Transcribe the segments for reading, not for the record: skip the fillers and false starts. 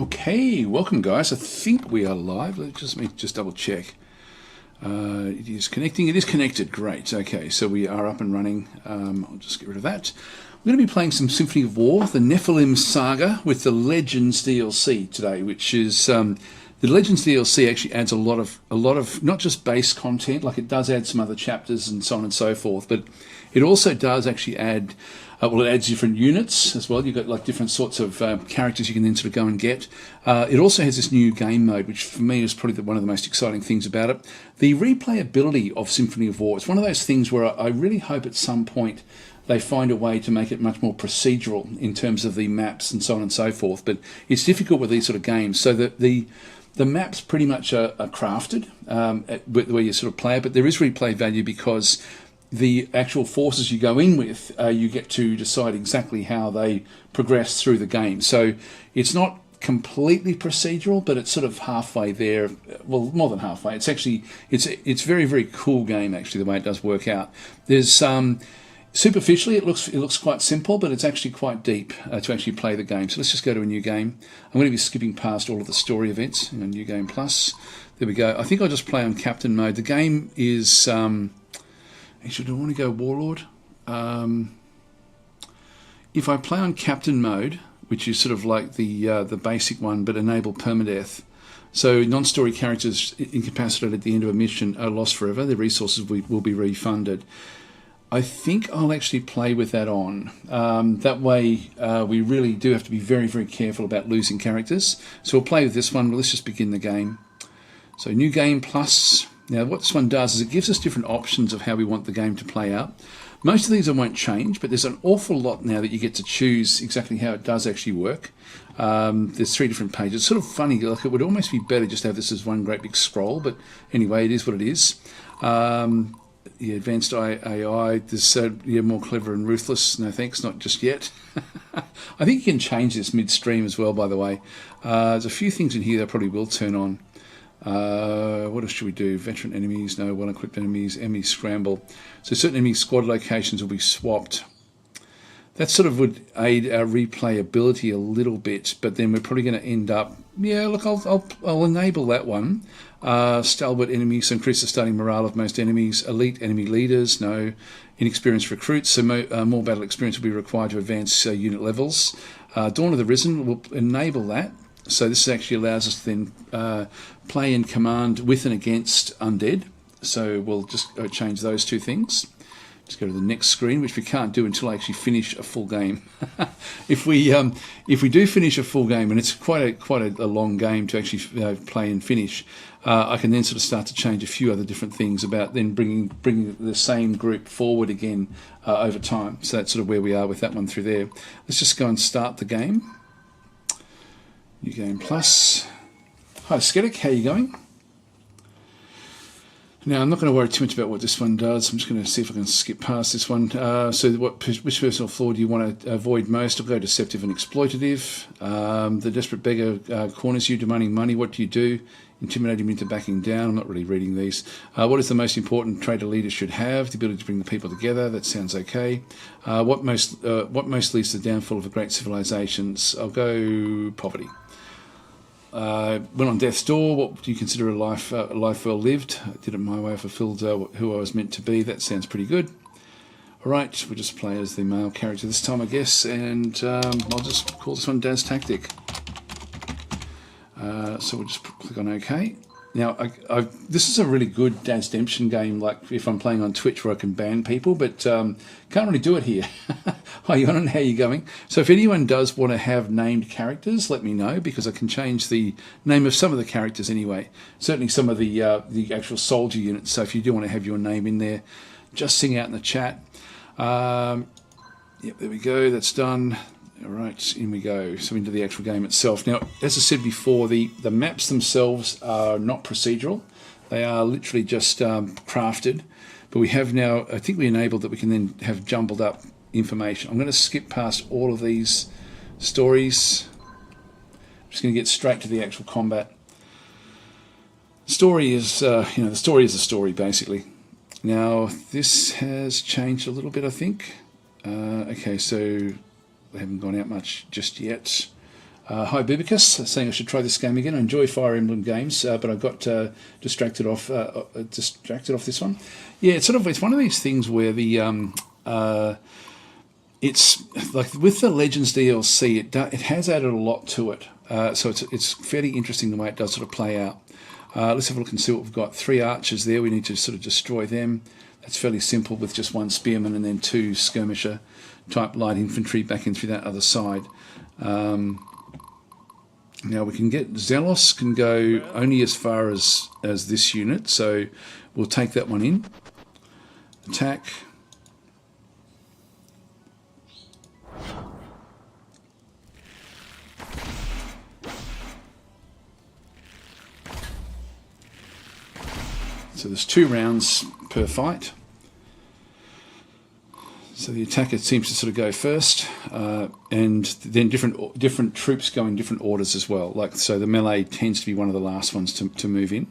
Okay, welcome guys. I think we are live. Let me just double check. It is connecting. It is connected. Great. Okay, so we are up and running. I'll just get rid of that. We're going to be playing some Symphony of War, the Nephilim Saga, with the Legends DLC today, which is the Legends DLC actually adds a lot of not just base content, like it does add some other chapters and so on and so forth, but it also does actually add. It adds different units as well. You've got like different sorts of characters you can then sort of go and get. It also has this new game mode, which for me is probably one of the most exciting things about it. The replayability of Symphony of War, it's one of those things where I really hope at some point they find a way to make it much more procedural in terms of the maps and so on and so forth. But it's difficult with these sort of games. So that the maps pretty much are crafted where you sort of play it, but there is replay value because the actual forces you go in with, you get to decide exactly how they progress through the game. So it's not completely procedural, but it's sort of halfway there. Well, more than halfway. It's actually it's very, very cool game actually the way it does work out. There's superficially it looks quite simple, but it's actually quite deep to actually play the game. So let's just go to a new game. I'm going to be skipping past all of the story events in a new game plus. There we go. I think I'll just play on captain mode. The game is actually, do I want to go Warlord? If I play on Captain mode, which is sort of like the basic one, but enable permadeath, so non-story characters incapacitated at the end of a mission are lost forever. Their resources will be refunded. I think I'll actually play with that on. That way, we really do have to be very, very careful about losing characters. So we'll play with this one. Let's just begin the game. So new game plus. Now what this one does is it gives us different options of how we want the game to play out. Most of these I won't change, but there's an awful lot now that you get to choose exactly how it does actually work. There's 3 different pages. It's sort of funny, like it would almost be better just to have this as one great big scroll, but anyway, it is what it is. Advanced AI, there's more clever and ruthless. No thanks, not just yet. I think you can change this midstream as well, by the way. There's a few things in here that I probably will turn on. What else should we do? Veteran enemies, no. Well-equipped enemies, enemy scramble. So certain enemy squad locations will be swapped. That sort of would aid our replayability a little bit, but then we're probably going to end up. Yeah, look, I'll enable that one. Stalwart enemies, so increase the starting morale of most enemies. Elite enemy leaders, no. Inexperienced recruits, so more battle experience will be required to advance unit levels. Dawn of the Risen will enable that. So this actually allows us to then play and command with and against undead. So we'll just change those 2 things. Just go to the next screen, which we can't do until I actually finish a full game. If we do finish a full game, and it's quite a long game to actually play and finish, I can then sort of start to change a few other different things about then bringing the same group forward again over time. So that's sort of where we are with that one through there. Let's just go and start the game. New game plus. Hi Skedek, how are you going? Now I'm not going to worry too much about what this one does. I'm just going to see if I can skip past this one. So which personal flaw do you want to avoid most? I'll go deceptive and exploitative. The desperate beggar corners you demanding money. What do you do? Intimidate him into backing down. I'm not really reading these. What is the most important trait a leader should have? The ability to bring the people together. That sounds okay. What most leads to the downfall of great civilizations? I'll go poverty. When on death's door, what do you consider a life well lived? I did it my way, I fulfilled who I was meant to be. That sounds pretty good. All right, we'll just play as the male character this time, I guess, and I'll just call this one Daz Tactic. So we'll just click on OK. Now, this is a really good Daz Demption game, like if I'm playing on Twitch where I can ban people, but can't really do it here. Hi, Yonan, how are you going? So if anyone does want to have named characters, let me know, because I can change the name of some of the characters anyway. Certainly some of the actual soldier units. So if you do want to have your name in there, just sing out in the chat. Yep, there we go. That's done. All right, in we go. So into the actual game itself. Now, as I said before, the maps themselves are not procedural. They are literally just crafted. But we have now, I think we enabled that we can then have jumbled up information. I'm going to skip past all of these stories. I'm just going to get straight to the actual combat. Story is, the story is a story, basically. Now, this has changed a little bit, I think. Okay, so they haven't gone out much just yet. Hi Bibicus, saying I should try this game again. I enjoy Fire Emblem games, but I got distracted off this one. Yeah, it's one of these things where it's like with the Legends DLC, it has added a lot to it. So it's fairly interesting the way it does sort of play out. Let's have a look and see what we've got. 3 archers there. We need to sort of destroy them. That's fairly simple with just 1 spearman and then 2 skirmisher type light infantry back in through that other side. Now we can get Zelos can go only as far as this unit, so we'll take that one in. Attack. So there's 2 rounds per fight. So the attacker seems to sort of go first, and then different troops go in different orders as well. Like so, the melee tends to be one of the last ones to move in.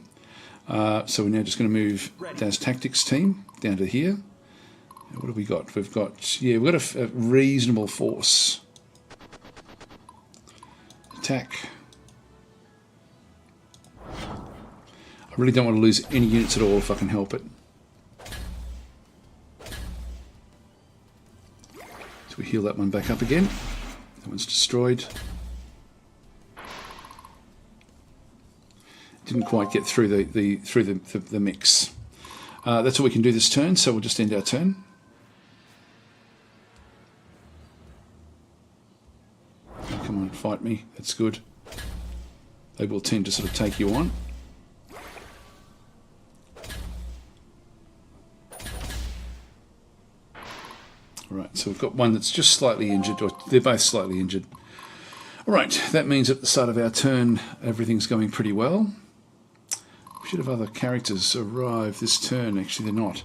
So we're now just going to move Daz Tactics team down to here. What have we got? We've got a reasonable force. Attack. I really don't want to lose any units at all if I can help it. So we heal that one back up again. That one's destroyed. Didn't quite get through the mix. That's all we can do this turn, so we'll just end our turn. Oh, come on, fight me. That's good. They will tend to sort of take you on. Right, so we've got one that's just slightly injured, or they're both slightly injured. All right, that means at the start of our turn, everything's going pretty well. We should have other characters arrive this turn. Actually, they're not.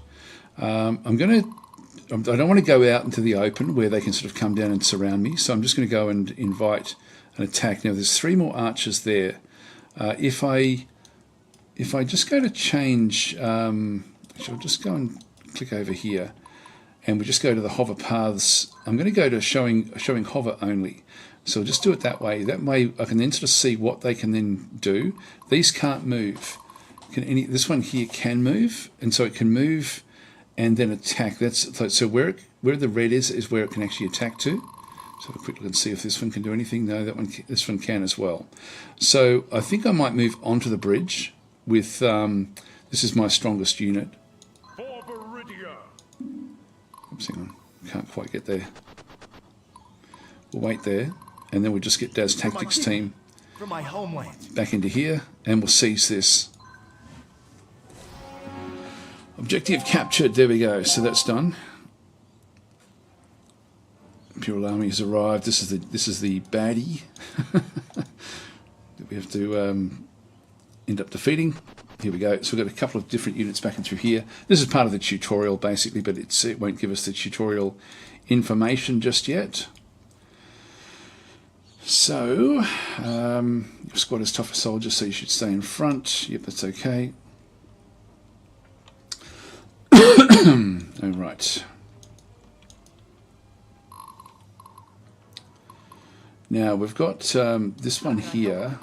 I don't want to go out into the open where they can sort of come down and surround me, so I'm just going to go and invite an attack. Now, there's 3 more archers there. If I just go to change, actually, I'll just go and click over here. And we just go to the hover paths. I'm going to go to showing hover only. So we'll just do it that way. That way I can then sort of see what they can then do. These can't move. This one here can move, and so it can move and then attack. So where the red is where it can actually attack to. So have a quick look and see if this one can do anything. No, this one can as well. So I think I might move onto the bridge with this is my strongest unit. Oops, hang on. Can't quite get there. We'll wait there, and then we'll just get Daz Tactics team from my homeland back into here, and we'll seize this. Objective captured. There we go. So that's done. Imperial Army has arrived. This is the baddie that we have to end up defeating. Here we go. So we've got a couple of different units back in through here. This is part of the tutorial basically, but it won't give us the tutorial information just yet. So your squad is tougher soldiers, so you should stay in front. Yep, that's okay. All right. Now we've got this one here.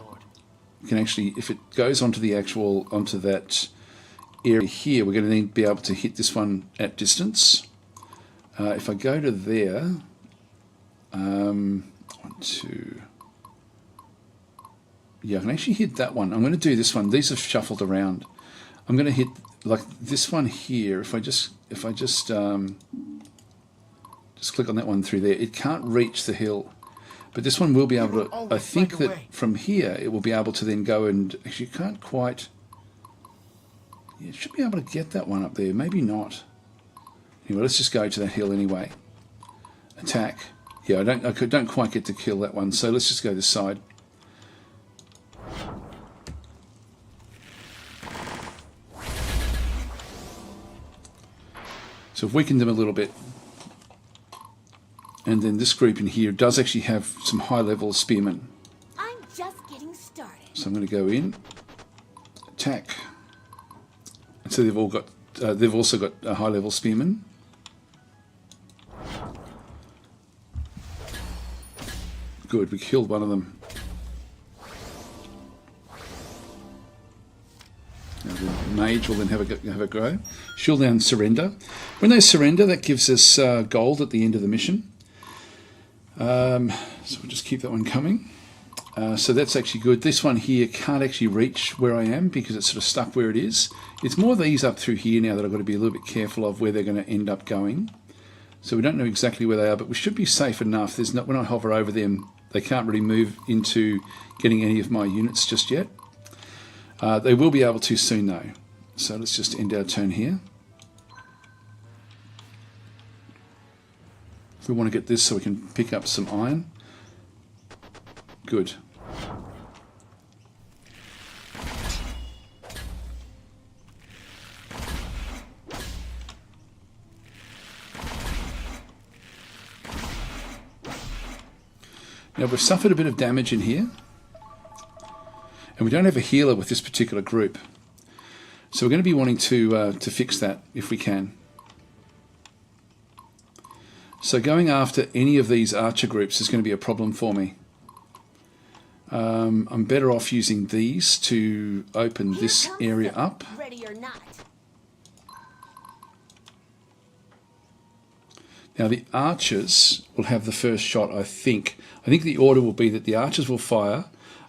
We can actually, if it goes onto that area here, we're going to need to be able to hit this one at distance. If I go to there, 1, 2, yeah, I can actually hit that one. I'm going to do this one. These have shuffled around. I'm going to hit like this one here. If I just click on that one through there, it can't reach the hill. But this one will be able to, I think that from here it will be able to then go and, actually you can't quite, yeah, it should be able to get that one up there, maybe not. Anyway, let's just go to that hill anyway. Attack. Yeah, I don't quite get to kill that one, so let's just go this side. So I've weakened them a little bit. And then this group in here does actually have some high-level spearmen. I'm just getting started. So I'm going to go in, attack. And so they've also got a high-level spearmen. Good, we killed one of them. Now the mage will then have a go. She'll then surrender. When they surrender, that gives us gold at the end of the mission. So we'll just keep that one coming. So that's actually good. This one here can't actually reach where I am because it's sort of stuck where it is. It's more these up through here now that I've got to be a little bit careful of where they're going to end up going. So we don't know exactly where they are, but we should be safe enough. There's not, when I hover over them, they can't really move into getting any of my units just yet. They will be able to soon though. So let's just end our turn here. If we want to get this so we can pick up some iron. Good. Now we've suffered a bit of damage in here, and we don't have a healer with this particular group, so we're going to be wanting to fix that if we can. So going after any of these archer groups is going to be a problem for me. I'm better off using these to open this area up. Ready or not. Now the archers will have the first shot, I think. I think the order will be that the archers will fire.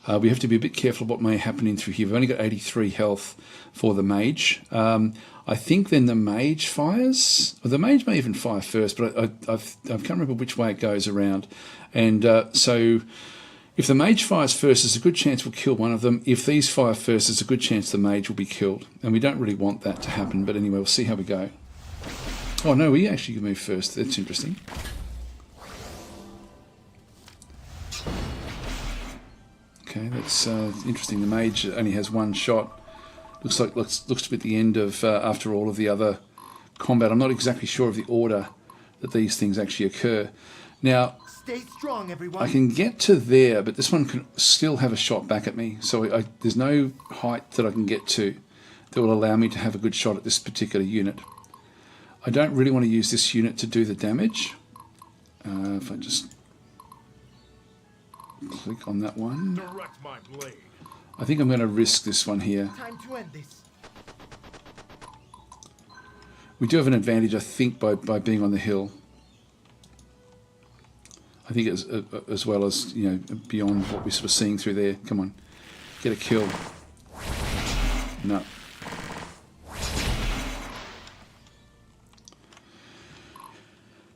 We have to be a bit careful what may happen in through here. We've only got 83 health for the mage. I think then the mage fires. Well, the mage may even fire first, but I can't remember which way it goes around. And so if the mage fires first, there's a good chance we'll kill one of them. If these fire first, there's a good chance the mage will be killed. And we don't really want that to happen, but anyway, we'll see how we go. Oh no, we actually move first. That's interesting. Okay, that's interesting. The mage only has one shot. Looks to be at the end of after all of the other combat. I'm not exactly sure of the order that these things actually occur. Now, stay strong, everyone. I can get to there, but this one can still have a shot back at me. So there's no height that I can get to that will allow me to have a good shot at this particular unit. I don't really want to use this unit to do the damage. If I just click on that one. Direct my blade. I think I'm going to risk this one here. Time to end this. We do have an advantage, I think, by being on the hill. I think as well as, you know, beyond what we're sort of seeing through there. Come on, get a kill. No.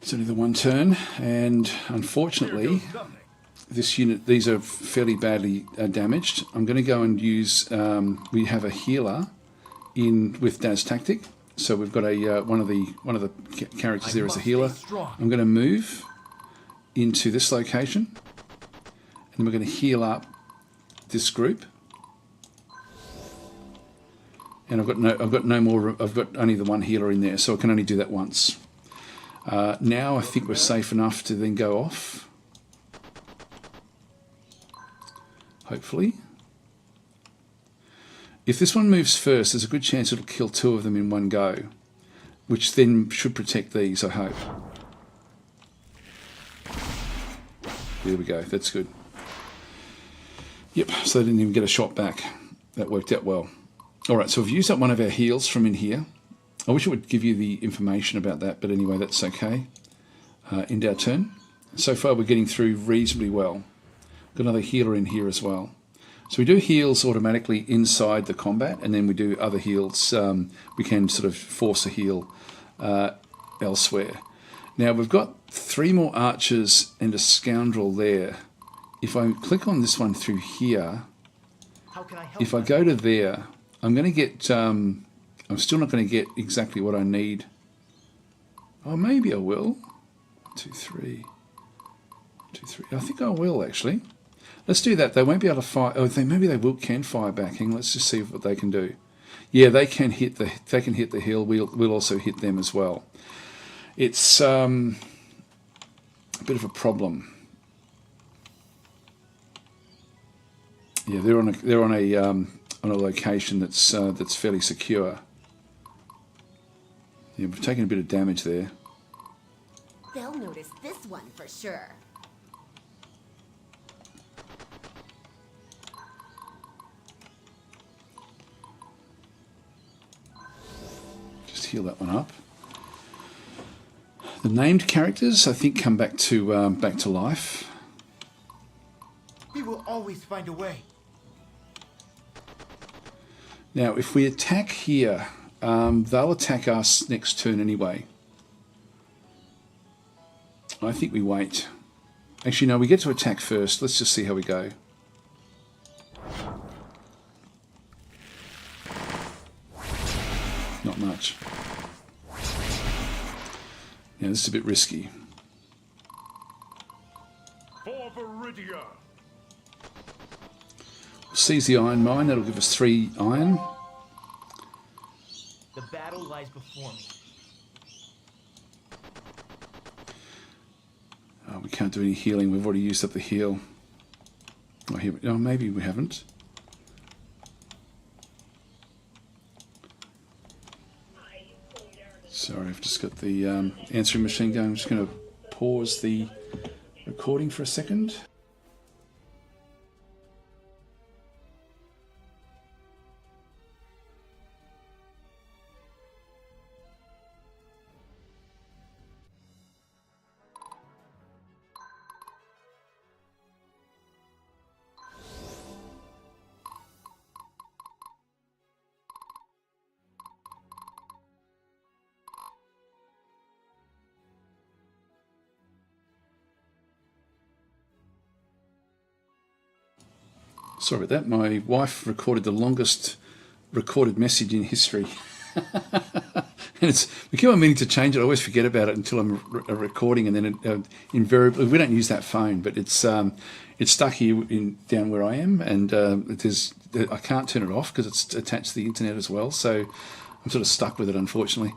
It's only the one turn, and unfortunately, this unit, these are fairly badly damaged. I'm going to go and use. We have a healer in with Daz Tactic, so we've got a one of the characters there is a healer. I'm going to move into this location, and we're going to heal up this group. And I've got no more. I've got only the one healer in there, so I can only do that once. Now I think we're safe enough to then go off. Hopefully. If this one moves first, there's a good chance it'll kill two of them in one go, which then should protect these, I hope. There we go, that's good. Yep, so they didn't even get a shot back. That worked out well. Alright, so we've used up one of our heals from in here. I wish it would give you the information about that, but anyway, that's okay. End our turn. So far we're getting through reasonably well. Got another healer in here as well. So we do heals automatically inside the combat, and then we do other heals. We can sort of force a heal elsewhere. Now we've got 3 more archers and a scoundrel there. If I click on this one through here, if I go to there, I'm going to get... I'm still not going to get exactly what I need. Oh, maybe I will. 2, 3. 2, 3. I think I will, actually. Let's do that. They won't be able to fire. Oh, maybe they can fire backing. Let's just see what they can do. Yeah, they can hit the hill. We'll also hit them as well. It's a bit of a problem. Yeah, they're on a location that's fairly secure. Yeah, we've taken a bit of damage there. They'll notice this one for sure. heal that one up. The named characters, I think, come back to life. We will always find a way. Now, if we attack here, they'll attack us next turn anyway. I think we wait. Actually, no, we get to attack first. Let's just see how we go. Not much. Yeah, this is a bit risky. For Viridia. Seize the iron mine. That'll give us 3 iron. The battle lies before me. Oh, we can't do any healing. We've already used up the heal. Oh, here, oh, maybe we haven't. Sorry, I've just got the answering machine going. I'm just going to pause the recording for a second. Sorry about that. My wife recorded the longest recorded message in history. And we keep on meaning to change it. I always forget about it until I'm recording, and then invariably we don't use that phone, but it's stuck here down where I am, and I can't turn it off because it's attached to the internet as well. So I'm sort of stuck with it, unfortunately.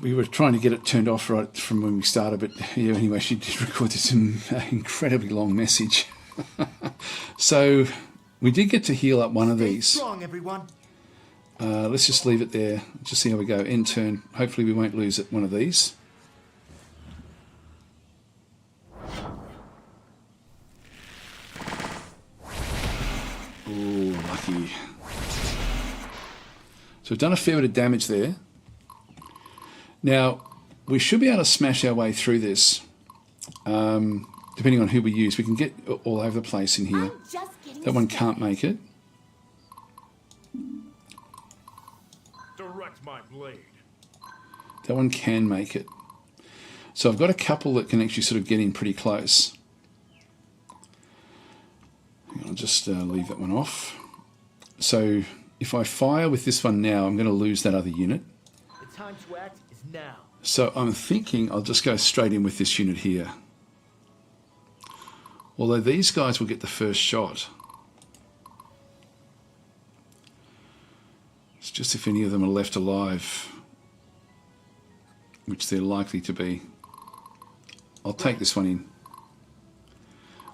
We were trying to get it turned off right from when we started, but yeah. Anyway, she did record this incredibly long message. So we did get to heal up one of these. Stay strong, everyone. Let's just leave it there. Just see how we go. End turn. Hopefully we won't lose one of these. Oh, lucky. So we've done a fair bit of damage there. Now, we should be able to smash our way through this. Depending on who we use. We can get all over the place in here. That one can't make it. Direct my blade. That one can make it. So I've got a couple that can actually sort of get in pretty close. I'll just leave that one off. So if I fire with this one now, I'm going to lose that other unit. The time to act is now. So I'm thinking I'll just go straight in with this unit here. Although these guys will get the first shot. It's just if any of them are left alive, which they're likely to be. I'll take this one in.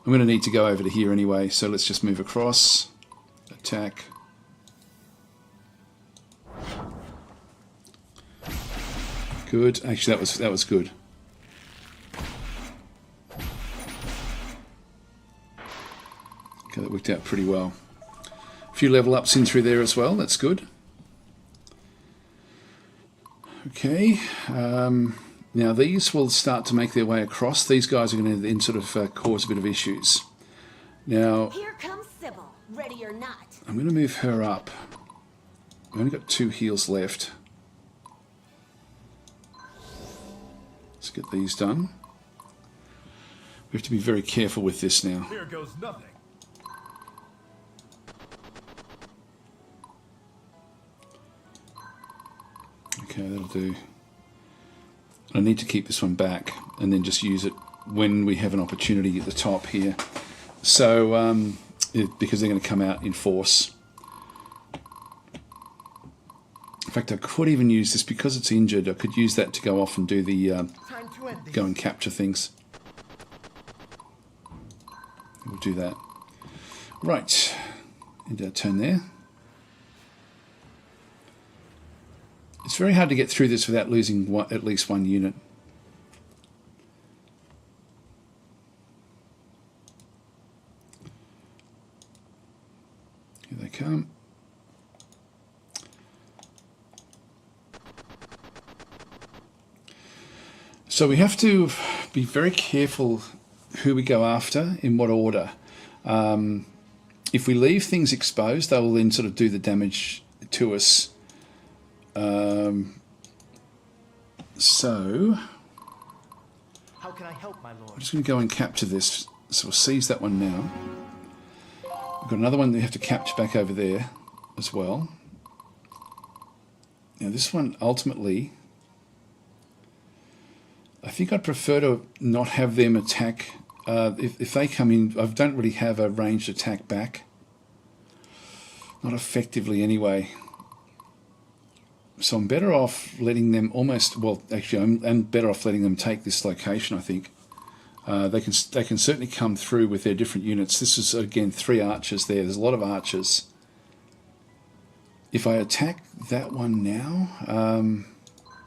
I'm going to need to go over to here anyway, so let's just move across. Attack. Good. Actually, that was good. Okay, that worked out pretty well. A few level ups in through there as well. That's good. Okay. Now these will start to make their way across. These guys are going to then sort of cause a bit of issues. Now, here comes Sybil, ready or not. I'm going to move her up. We've only got 2 heals left. Let's get these done. We have to be very careful with this now. Here goes nothing. Okay, that'll do. I need to keep this one back and then just use it when we have an opportunity at the top here. So, because they're going to come out in force. In fact, I could even use this because it's injured. I could use that to go off and do the Time to end this. go and capture things. We'll do that. Right, end our turn there. It's very hard to get through this without losing at least one unit. Here they come. So we have to be very careful who we go after, in what order. If we leave things exposed, they will then sort of do the damage to us. So How can I help, my I'm lord? just going to go and capture this. So we'll seize that one now. We've got another one that we have to capture back over there as well. Now this one, ultimately, I think I'd prefer to not have them attack. If they come in, I don't really have a ranged attack back. Not effectively anyway. So I'm better off letting them almost, well, actually I'm better off letting them take this location, I think. They can certainly come through with their different units. This is, again, 3 archers there. There's a lot of archers. If I attack that one now,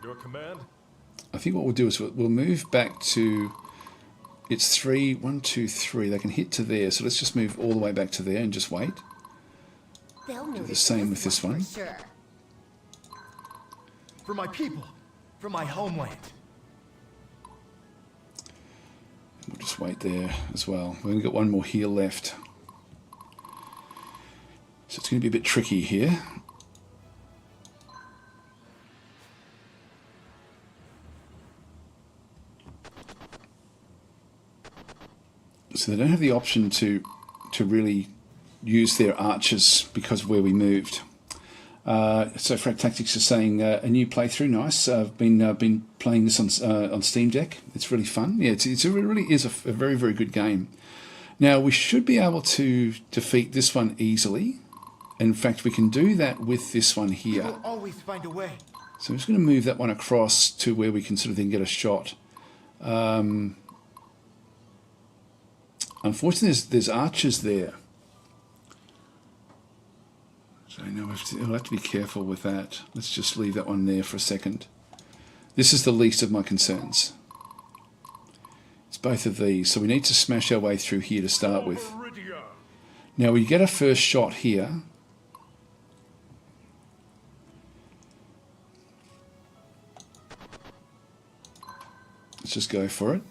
Your command? I think what we'll do is we'll move back to, it's 3, 1, 2, 3. They can hit to there. So let's just move all the way back to there and just wait. They'll Do the notice same with this one. for sure. For my people, for my homeland. We'll just wait there as well. We've only got one more heal left. So it's going to be a bit tricky here. So they don't have the option to really use their archers because of where we moved. So Frag Tactics is saying a new playthrough, nice. I've been playing this on Steam Deck. It's really fun. Yeah, it really is a very, very good game. Now we should be able to defeat this one easily. In fact, we can do that with this one We here. will always find a way. So I'm just going to move that one across to where we can sort of then get a shot. Unfortunately, there's archers there. So now I'll have to be careful with that. Let's just leave that one there for a second. This is the least of my concerns. It's both of these. So we need to smash our way through here to start with. Meridia. Now we get a first shot here. Let's just go for it.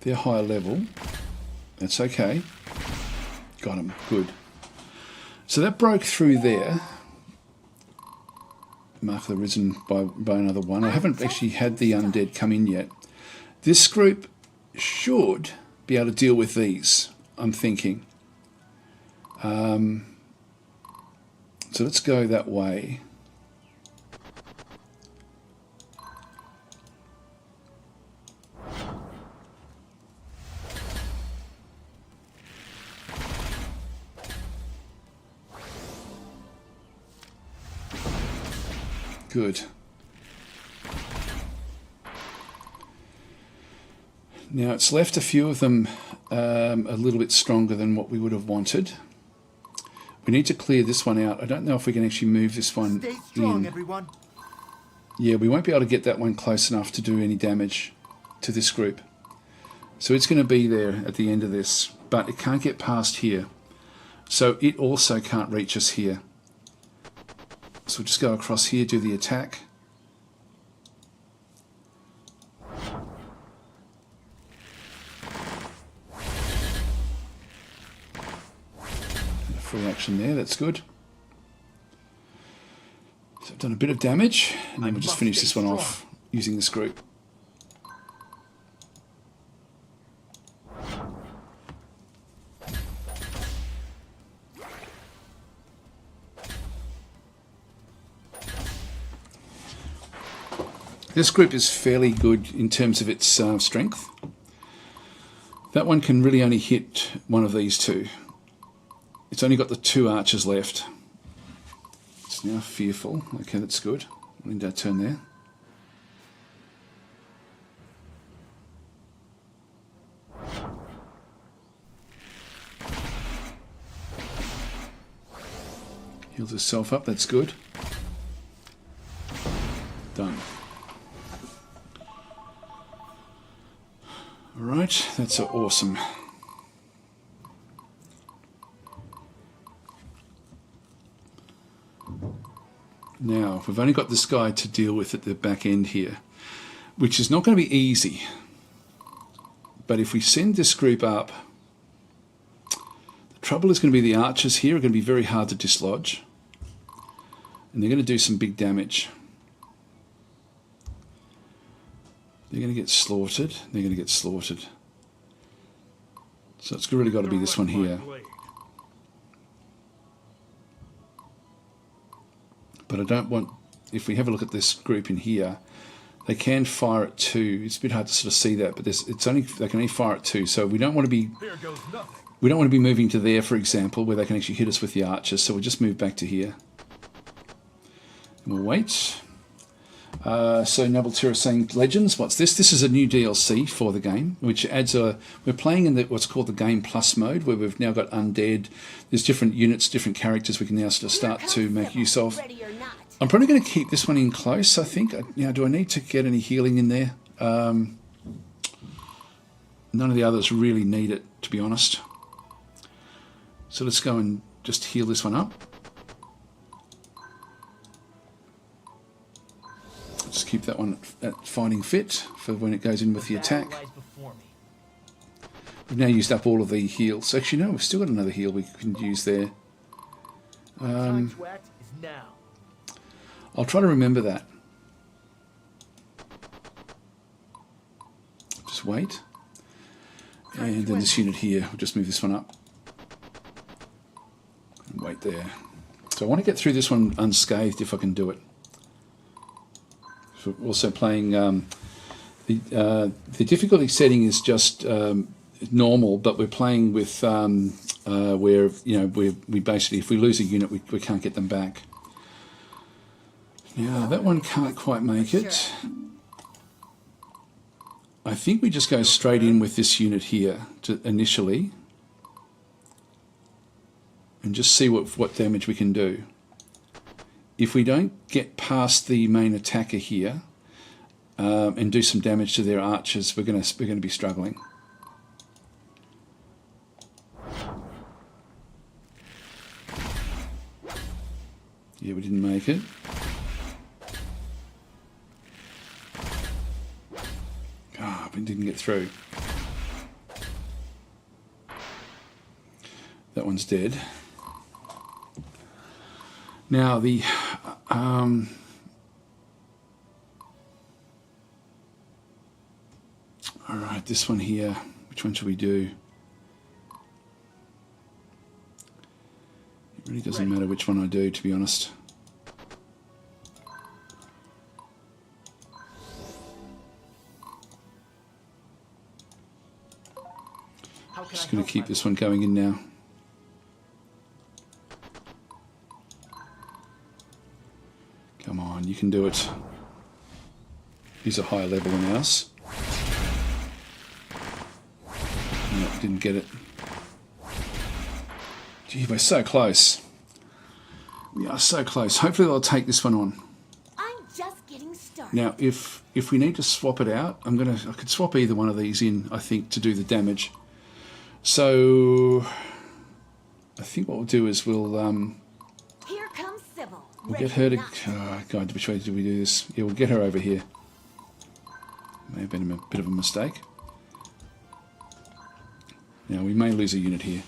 They're higher level. That's okay. Got him. Good. So that broke through there. Mark the Risen by another one. I haven't actually had the undead come in yet. This group should be able to deal with these, I'm thinking. So let's go that way. Good. Now it's left a few of them a little bit stronger than what we would have wanted. We need to clear this one out. I don't know if we can actually move this one Stay strong, in. everyone. Yeah, we won't be able to get that one close enough to do any damage to this group. So it's going to be there at the end of this, but it can't get past here. So it also can't reach us here. So we'll just go across here, do the attack. Free action there, that's good. So I've done a bit of damage, and then we'll just finish this one off using this group. This group is fairly good in terms of its strength. That one can really only hit one of these two. It's only got the 2 archers left. It's now fearful. Okay, that's good. We'll end our turn there. Heals herself up, that's good. Done. Alright, that's awesome. Now, we've only got this guy to deal with at the back end here, which is not going to be easy. But if we send this group up, the trouble is going to be the archers here are going to be very hard to dislodge. And they're going to do some big damage. They're going to get slaughtered. They're going to get slaughtered. So it's really got to be this one here. But I don't want, if we have a look at this group in here, they can fire at 2. It's a bit hard to sort of see that, but it's only, they can only fire at 2. So we don't want to be, we don't want to be moving to there, for example, where they can actually hit us with the archers. So we'll just move back to here. And we'll wait. So Nabeltira saying, Legends, what's this? This is a new DLC for the game, which adds a, we're playing in what's called the Game Plus mode, where we've now got undead. There's different units, different characters we can now sort of start to make use of. I'm probably going to keep this one in close, I think. Now, do I need to get any healing in there? None of the others really need it, to be honest. So let's go and just heal this one up. Just keep that one at fighting fit for when it goes in with the attack. We've now used up all of the heals. Actually, no, we've still got another heal we can use there. I'll try to remember that. Just wait. And then this unit here, we'll just move this one up. And wait there. So I want to get through this one unscathed if I can do it. So also playing, the difficulty setting is just normal, but we're playing with where, you know, we basically, if we lose a unit, we can't get them back. Now, that one can't quite make it. I think we just go straight in with this unit here initially and just see what damage we can do. If we don't get past the main attacker here and do some damage to their archers, we're going to be struggling. Yeah, we didn't make it. We didn't get through. That one's dead. Now the all right, this one here. Which one should we do? It really doesn't matter which one I do, to be honest. Just going to keep this one going in now. Come on, you can do it. He's a higher level than us. No, didn't get it. Gee, we're so close. We are so close. Hopefully they'll take this one on. I'm just getting started. Now, if we need to swap it out, I could swap either one of these in, I think, to do the damage. So I think what we'll do is we'll Here comes Sybil. we'll get her to. Oh, God, which way did we do this? Yeah, we'll get her over here. May have been a bit of a mistake. Now we may lose a unit here.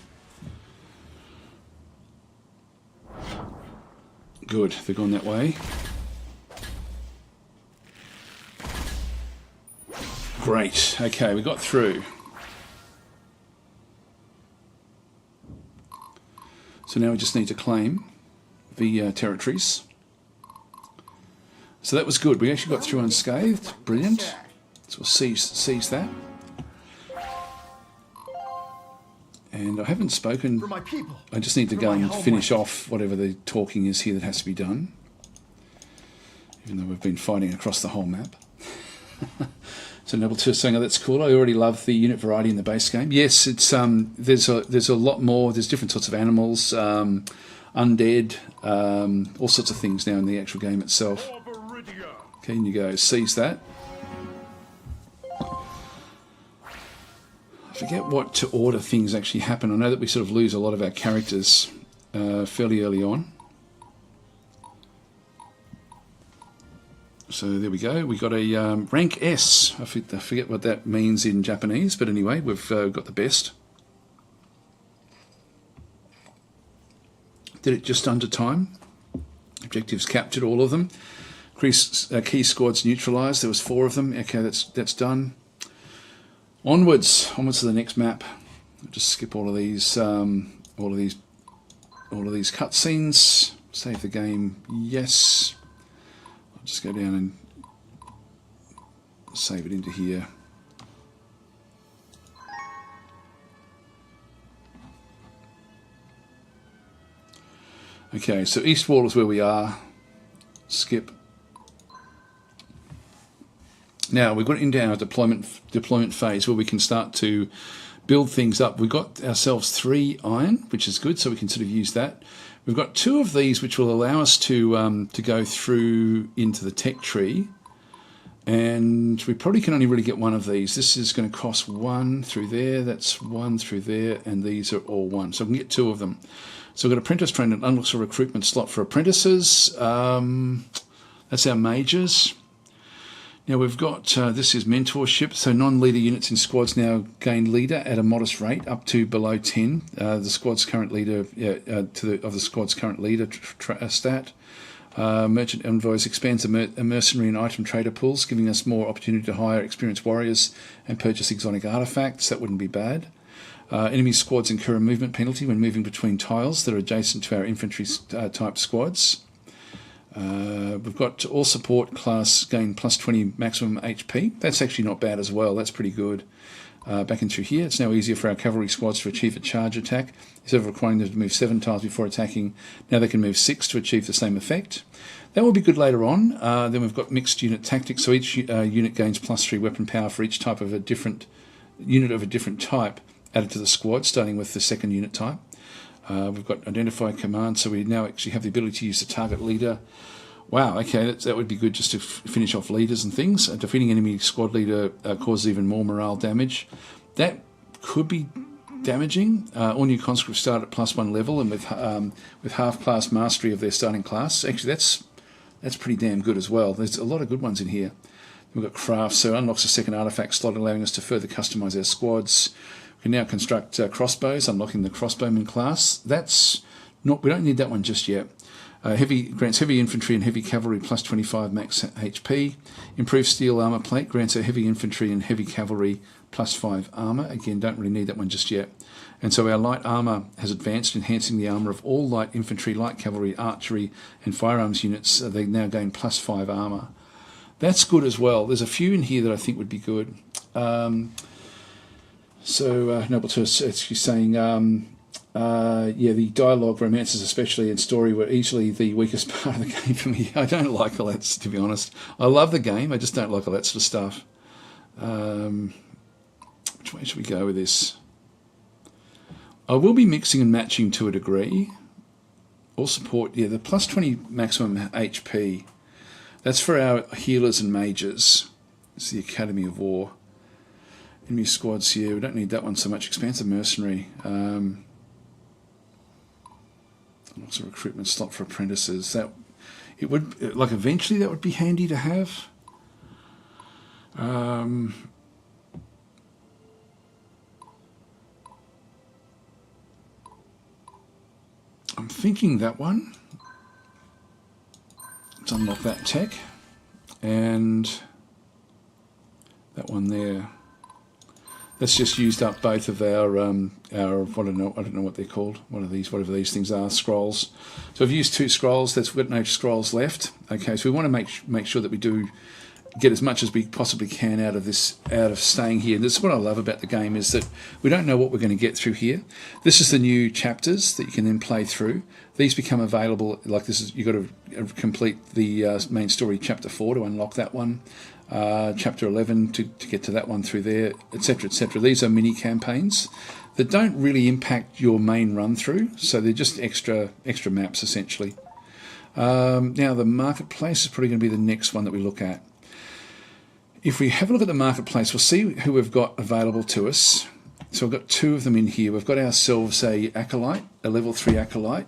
Good, they've gone that way. Great. Okay, we got through. So now we just need to claim the territories. So that was good. We actually got through unscathed. Brilliant. So we'll seize that. And I haven't spoken. For my people. I just need to go and finish off whatever the talking is here that has to be done. Even though we've been fighting across the whole map. So Noble 2 is saying, oh, that's cool. I already love the unit variety in the base game. Yes, it's there's a lot more. There's different sorts of animals, undead, all sorts of things now in the actual game itself. Okay, and you go seize that. I forget what to order things actually happen. I know that we sort of lose a lot of our characters fairly early on. So there we go. We got a rank S. I forget what that means in Japanese, but anyway, we've got the best. Did it just under time. Objectives captured, all of them. Key squads neutralised. There was 4 of them. Okay, that's done. Onwards to the next map. I'll just skip all of these cutscenes. Save the game. Yes. I'll just go down and save it into here. Okay, so East Wall is where we are. Skip. Now we've got into our deployment phase where we can start to build things up. We've got ourselves 3 iron, which is good, so we can sort of use that. We've got 2 of these, which will allow us to go through into the tech tree, and we probably can only really get 1 of these. This is going to cost 1 through there. That's 1 through there, and these are all 1. So I can get 2 of them. So we've got apprentice training that unlocks a recruitment slot for apprentices. That's our majors. Now we've got, this is mentorship, so non-leader units in squads now gain leader at a modest rate up to below 10. The squad's current leader, of the squad's current leader stat. Merchant envoys expands a mercenary and item trader pools, giving us more opportunity to hire experienced warriors and purchase exotic artifacts. That wouldn't be bad. Enemy squads incur a movement penalty when moving between tiles that are adjacent to our infantry type squads. We've got all support class gain plus 20 maximum HP. That's actually not bad as well. That's pretty good. Back in through here, it's now easier for our cavalry squads to achieve a charge attack. Instead of requiring them to move 7 tiles before attacking, now they can move 6 to achieve the same effect. That will be good later on. Then we've got mixed unit tactics, so each unit gains plus 3 weapon power for each type of a different unit of a different type added to the squad, starting with the second unit type. We've got identify command, so we now actually have the ability to use the target leader. Wow, okay, that would be good just to finish off leaders and things. Defeating enemy squad leader causes even more morale damage. That could be damaging. All new conscripts start at +1 level and with half-class mastery of their starting class. Actually, that's pretty damn good as well. There's a lot of good ones in here. We've got craft, so unlocks a second artifact slot, allowing us to further customise our squads. We can now construct crossbows, unlocking the crossbowman class. We don't need that one just yet. Grants heavy infantry and heavy cavalry plus 25 max HP. Improved steel armour plate grants a heavy infantry and heavy cavalry plus 5 armour. Again, don't really need that one just yet. And so our light armour has advanced, enhancing the armour of all light infantry, light cavalry, archery and firearms units. They now gain plus 5 armour. That's good as well. There's a few in here that I think would be good. Noble to us actually saying, the dialogue, romances especially, and story were easily the weakest part of the game for me. I don't like all that, to be honest. I love the game, I just don't like all that sort of stuff. Which way should we go with this? I will be mixing and matching to a degree. All support, the plus 20 maximum HP. That's for our healers and mages. It's the Academy of War. Enemy squads here, we don't need that one so much. Expansive mercenary. Also a recruitment slot for apprentices. It would, eventually that would be handy to have. I'm thinking that one. Let's unlock that tech. And that one there. That's just used up both of our I don't know what they're called. Whatever these things are, scrolls. So I've used 2 scrolls. We've got no scrolls left. Okay, so we want to make sure that we do get as much as we possibly can out of staying here. This is what I love about the game, is that we don't know what we're going to get through here. This is the new chapters that you can then play through. These become available, you've got to complete the main story chapter 4 to unlock that one. Chapter 11 to get to that one through there, etc., etc. These are mini campaigns that don't really impact your main run through, so they're just extra maps essentially. Now the marketplace is probably going to be the next one that we look at. If we have a look at the marketplace, we'll see who we've got available to us. So we've got 2 of them in here. We've got ourselves a level 3 acolyte,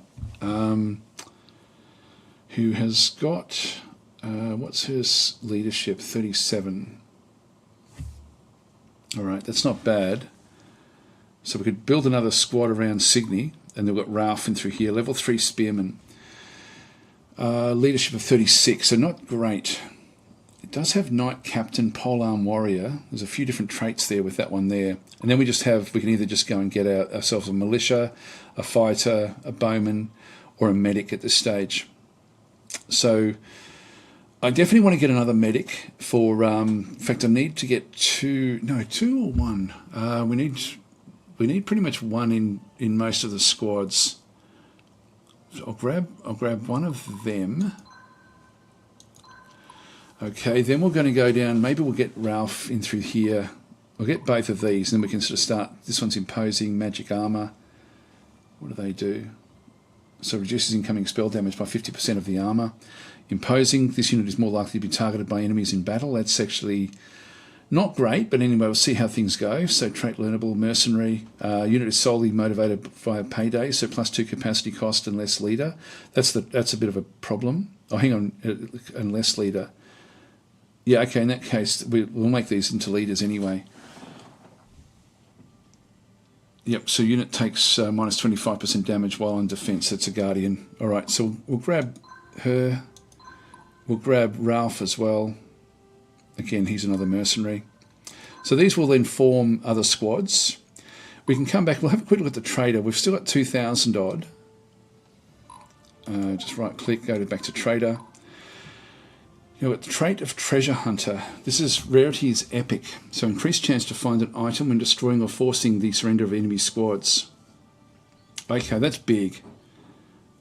who has got What's her leadership? 37. All right, that's not bad. So we could build another squad around Symphony, and they've got Ralph in through here. Level 3 spearman. Leadership of 36, so not great. It does have Knight Captain, Polearm Warrior. There's a few different traits there with that one there. And then we can either just go and get ourselves a militia, a fighter, a bowman, or a medic at this stage. So I definitely want to get another medic for, in fact, I need to get two or one. We need pretty much one in most of the squads. So I'll grab one of them. Okay, then we're going to go down. Maybe we'll get Ralph in through here. We'll get both of these, and then we can sort of start. This one's imposing magic armor. What do they do? So reduces incoming spell damage by 50% of the armor. Imposing, this unit is more likely to be targeted by enemies in battle. That's actually not great, but anyway, we'll see how things go. So trait learnable, mercenary. Unit is solely motivated via payday, so +2 capacity cost and less leader. That's a bit of a problem. Oh, hang on, and less leader. Yeah, okay, in that case, we'll make these into leaders anyway. Yep, so unit takes minus 25% damage while in defense. That's a guardian. All right, so we'll grab her. We'll grab Ralph as well. Again, he's another mercenary. So these will then form other squads. We can come back. We'll have a quick look at the trader. We've still got 2,000 odd. Just right-click, go back to trader. You've got the trait of treasure hunter. This is rarity is epic. So increased chance to find an item when destroying or forcing the surrender of enemy squads. Okay, that's big.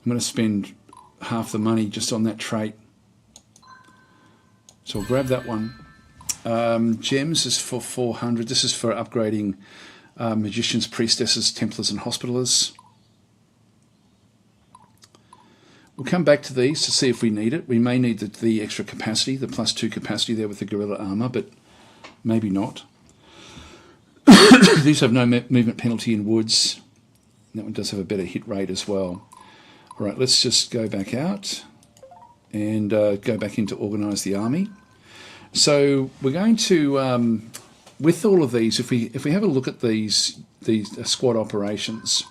I'm going to spend half the money just on that trait. So I'll grab that one. Gems is for 400. This is for upgrading magicians, priestesses, templars, and hospitallers. We'll come back to these to see if we need it. We may need the extra capacity, the +2 capacity there with the gorilla armor, but maybe not. These have no movement penalty in woods. That one does have a better hit rate as well. All right, let's just go back out and go back into organise the army. So we're going to, with all of these, if we have a look at these squad operations,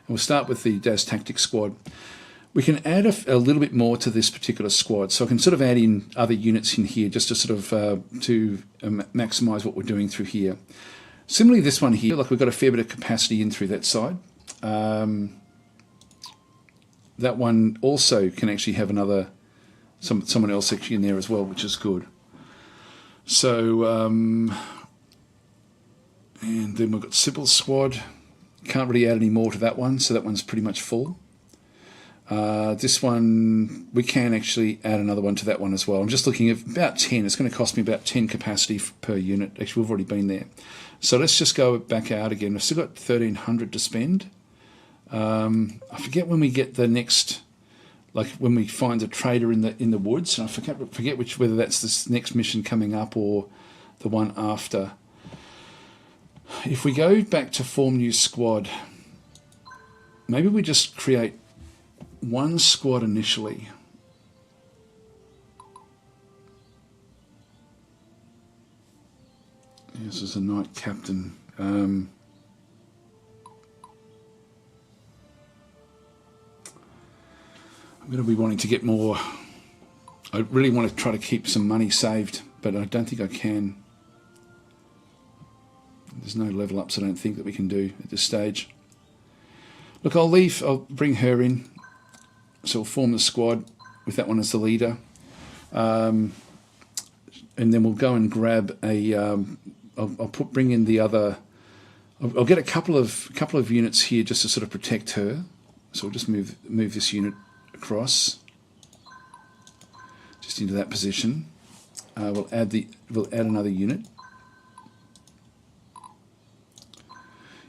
and we'll start with the DAS Tactics squad. We can add a little bit more to this particular squad. So I can sort of add in other units in here just to sort of maximise what we're doing through here. Similarly, this one here, like we've got a fair bit of capacity in through that side. That one also can actually have someone else actually in there as well, which is good. So, and then we've got Sybil's squad. Can't really add any more to that one, so that one's pretty much full. This one, we can actually add another one to that one as well. I'm just looking at about 10. It's going to cost me about 10 capacity per unit. Actually, we've already been there. So let's just go back out again. We've still got 1,300 to spend. I forget when we get the next, like when we find a trader in the woods. And I forget whether that's this next mission coming up or the one after. If we go back to form new squad, maybe we just create one squad initially. This is a knight captain. I'm going to be wanting to get more. I really want to try to keep some money saved, but I don't think I can. There's no level ups I don't think that we can do at this stage. Look, I'll bring her in. So we'll form the squad with that one as the leader. And then we'll go and grab a, bring in the other, I'll get a couple of units here just to sort of protect her. So we'll just move this unit across, just into that position. We'll add another unit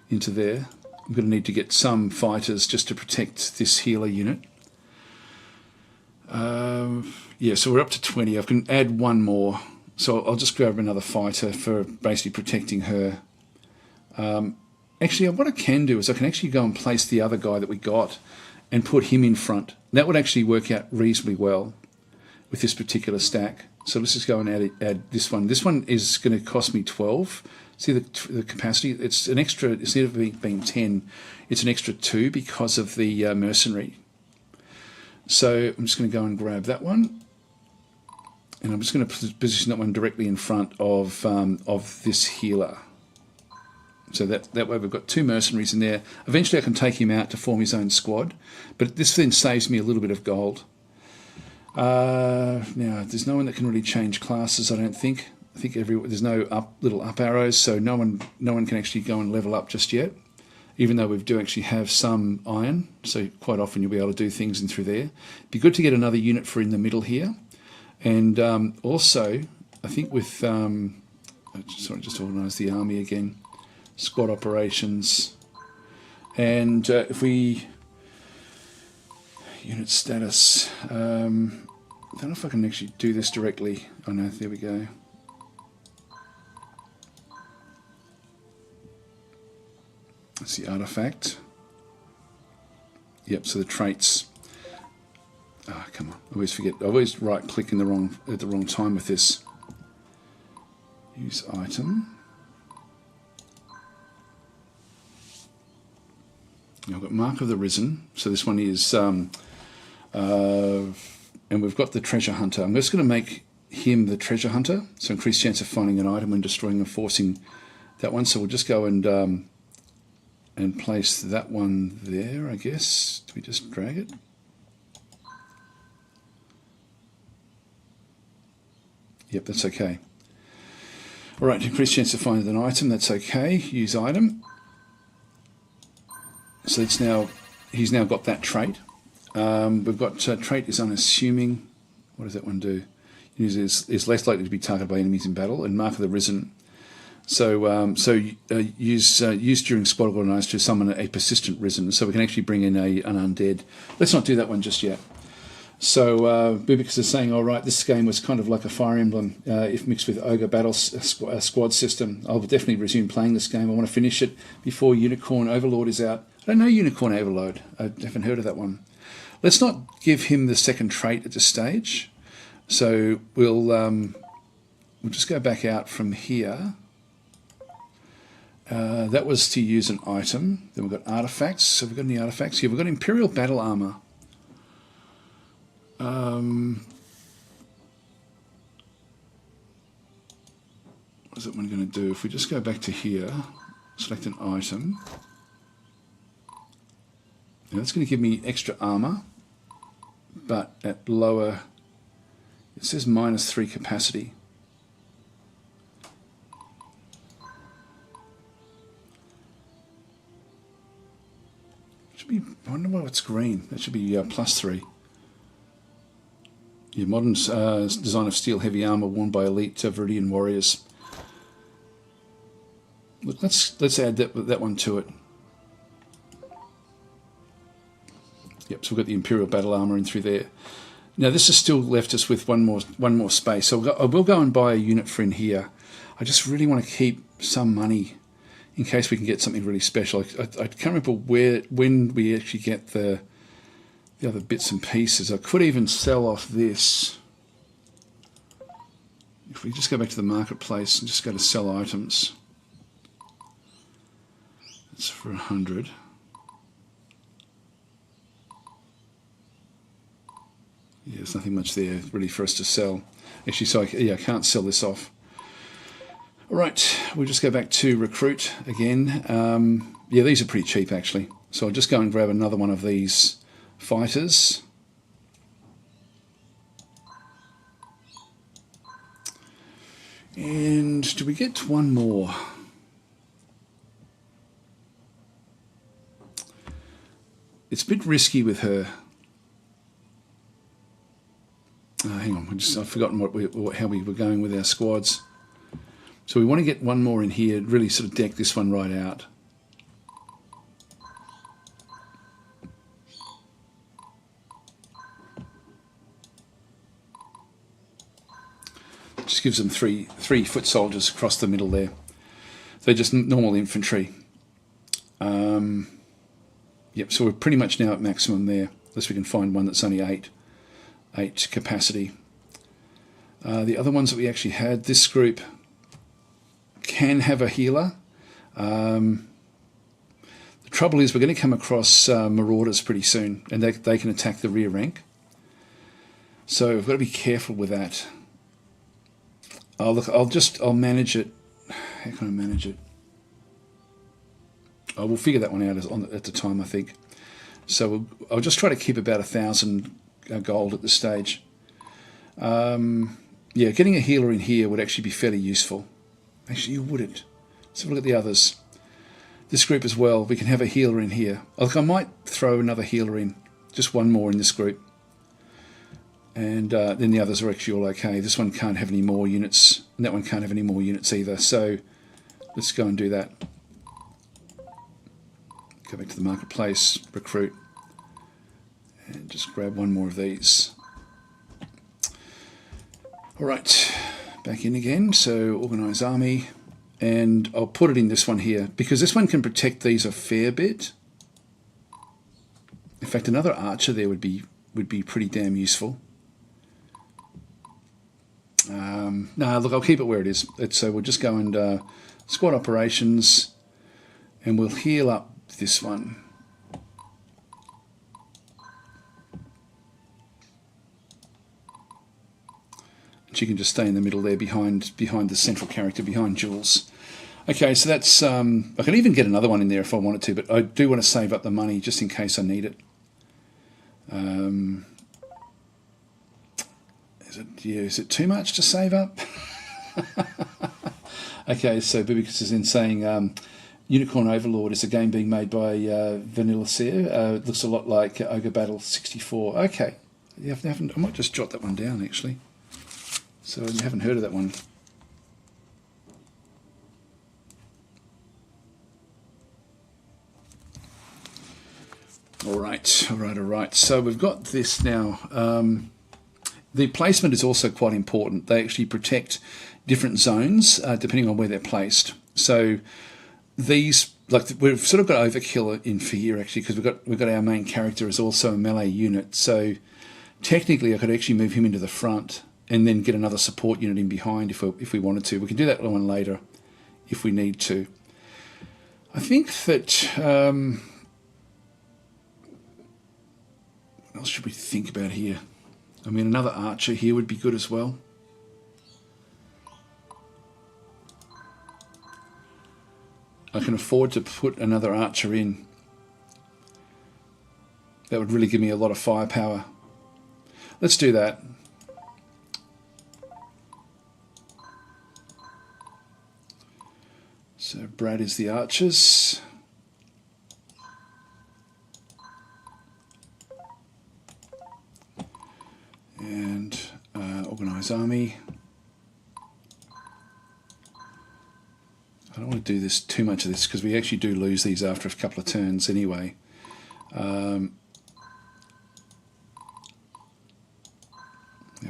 into there. I'm going to need to get some fighters just to protect this healer unit. Yeah, so we're up to 20. I can add one more. So I'll just grab another fighter for basically protecting her. Actually, what I can do is I can actually go and place the other guy that we got and put him in front. That would actually work out reasonably well. with this particular stack. So let's just go and add this one. This one is going to cost me 12. See the capacity? It's an extra, instead of being 10, it's an extra 2 because of the mercenary. So I'm just going to go and grab that one. And I'm just going to position that one directly in front of this healer. So that way we've got 2 mercenaries in there. Eventually I can take him out to form his own squad. But this then saves me a little bit of gold. Now, there's no one that can really change classes, I don't think. I think there's no little up arrows, so no one can actually go and level up just yet. Even though we do actually have some iron, so quite often you'll be able to do things in through there. Be good to get another unit for in the middle here. And also, I think with... sorry, just organise the army again. Squad operations. And if we... Unit status. I don't know if I can actually do this directly. Oh no, there we go. That's the artifact. Yep, so the traits. Ah, oh, come on. I always forget. I always right click in at the wrong time with this. Use item. Now I've got Mark of the Risen. So this one is and we've got the treasure hunter. I'm just going to make him the treasure hunter, so increased chance of finding an item when destroying and forcing that one. So we'll just go and place that one there, I guess. Do we just drag it? Yep, that's okay. All right, increased chance of finding an item. That's okay. Use item. So it's now he's now got that trait. We've got trait is unassuming. What does that one do? Is less likely to be targeted by enemies in battle, and Mark of the Risen. So use during spot organised to summon a persistent risen. So we can actually bring in an undead. Let's not do that one just yet. So Bubix is saying, all right, this game was kind of like a Fire Emblem if mixed with Ogre Battle squad system. I'll definitely resume playing this game. I want to finish it before Unicorn Overlord is out. I don't know Unicorn Overlord. I haven't heard of that one. Let's not give him the second trait at this stage. So we'll just go back out from here. That was to use an item. Then we've got artifacts. So we've got any artifacts here. We've got Imperial Battle Armor. What's that one going to do? If we just go back to here, select an item. Now that's going to give me extra armor, but at lower, it says -3 capacity. Should be, I wonder why it's green. That should be +3. Yeah, modern design of steel heavy armor worn by elite Viridian warriors. Look, let's add that one to it. Yep, so we've got the Imperial Battle Armor in through there. Now this has still left us with one more space. So I will go and buy a unit for in here. I just really want to keep some money in case we can get something really special. I can't remember when we actually get the other bits and pieces. I could even sell off this. If we just go back to the marketplace and just go to sell items. It's for 100. Yeah, there's nothing much there really for us to sell. Actually, so I can't sell this off. All right, we'll just go back to recruit again. Yeah, these are pretty cheap actually. So I'll just go and grab another one of these fighters. And do we get one more? It's a bit risky with her. Hang on, I've forgotten how we were going with our squads. So we want to get one more in here, really sort of deck this one right out. Just gives them three foot soldiers across the middle there. They're just normal infantry. Yep, so we're pretty much now at maximum there, unless we can find one that's only 8 capacity. The other ones that we actually had, this group can have a healer. The trouble is we're going to come across marauders pretty soon, and they can attack the rear rank. So we've got to be careful with that. I'll manage it. How can I manage it? I will figure that one out at the time, I think. So I'll just try to keep about 1,000 gold at this stage. Yeah, getting a healer in here would actually be fairly useful. Actually, you wouldn't. Let's have a look at the others. This group as well, we can have a healer in here. Look, I might throw another healer in. Just one more in this group. And then the others are actually all okay. This one can't have any more units, and that one can't have any more units either. So let's go and do that. Go back to the marketplace, recruit, and just grab one more of these. All right, back in again. So organize army, and I'll put it in this one here because this one can protect these a fair bit. In fact, another archer there would be pretty damn useful. No, look, I'll keep it where it is. So we'll just go and squad operations, and we'll heal up this one. She can just stay in the middle there behind the central character, behind Jules. Okay, so that's I can even get another one in there if I wanted to, but I do want to save up the money just in case I need it. Is it too much to save up? Okay, so Bibicus is in saying Unicorn Overlord is a game being made by Vanilla Seer. It looks a lot like Ogre Battle 64. Okay, I might just jot that one down actually. So you haven't heard of that one. All right. So we've got this now. The placement is also quite important. They actually protect different zones depending on where they're placed. So these, like, we've sort of got overkill in for here actually because we've got our main character as also a melee unit. So technically, I could actually move him into the front and then get another support unit in behind if we wanted to. We can do that one later if we need to. I think that what else should we think about here? I mean, another archer here would be good as well. I can afford to put another archer in. That would really give me a lot of firepower. Let's do that. So Brad is the archers. And organize army. I don't want to do this too much of this because we actually do lose these after a couple of turns anyway. There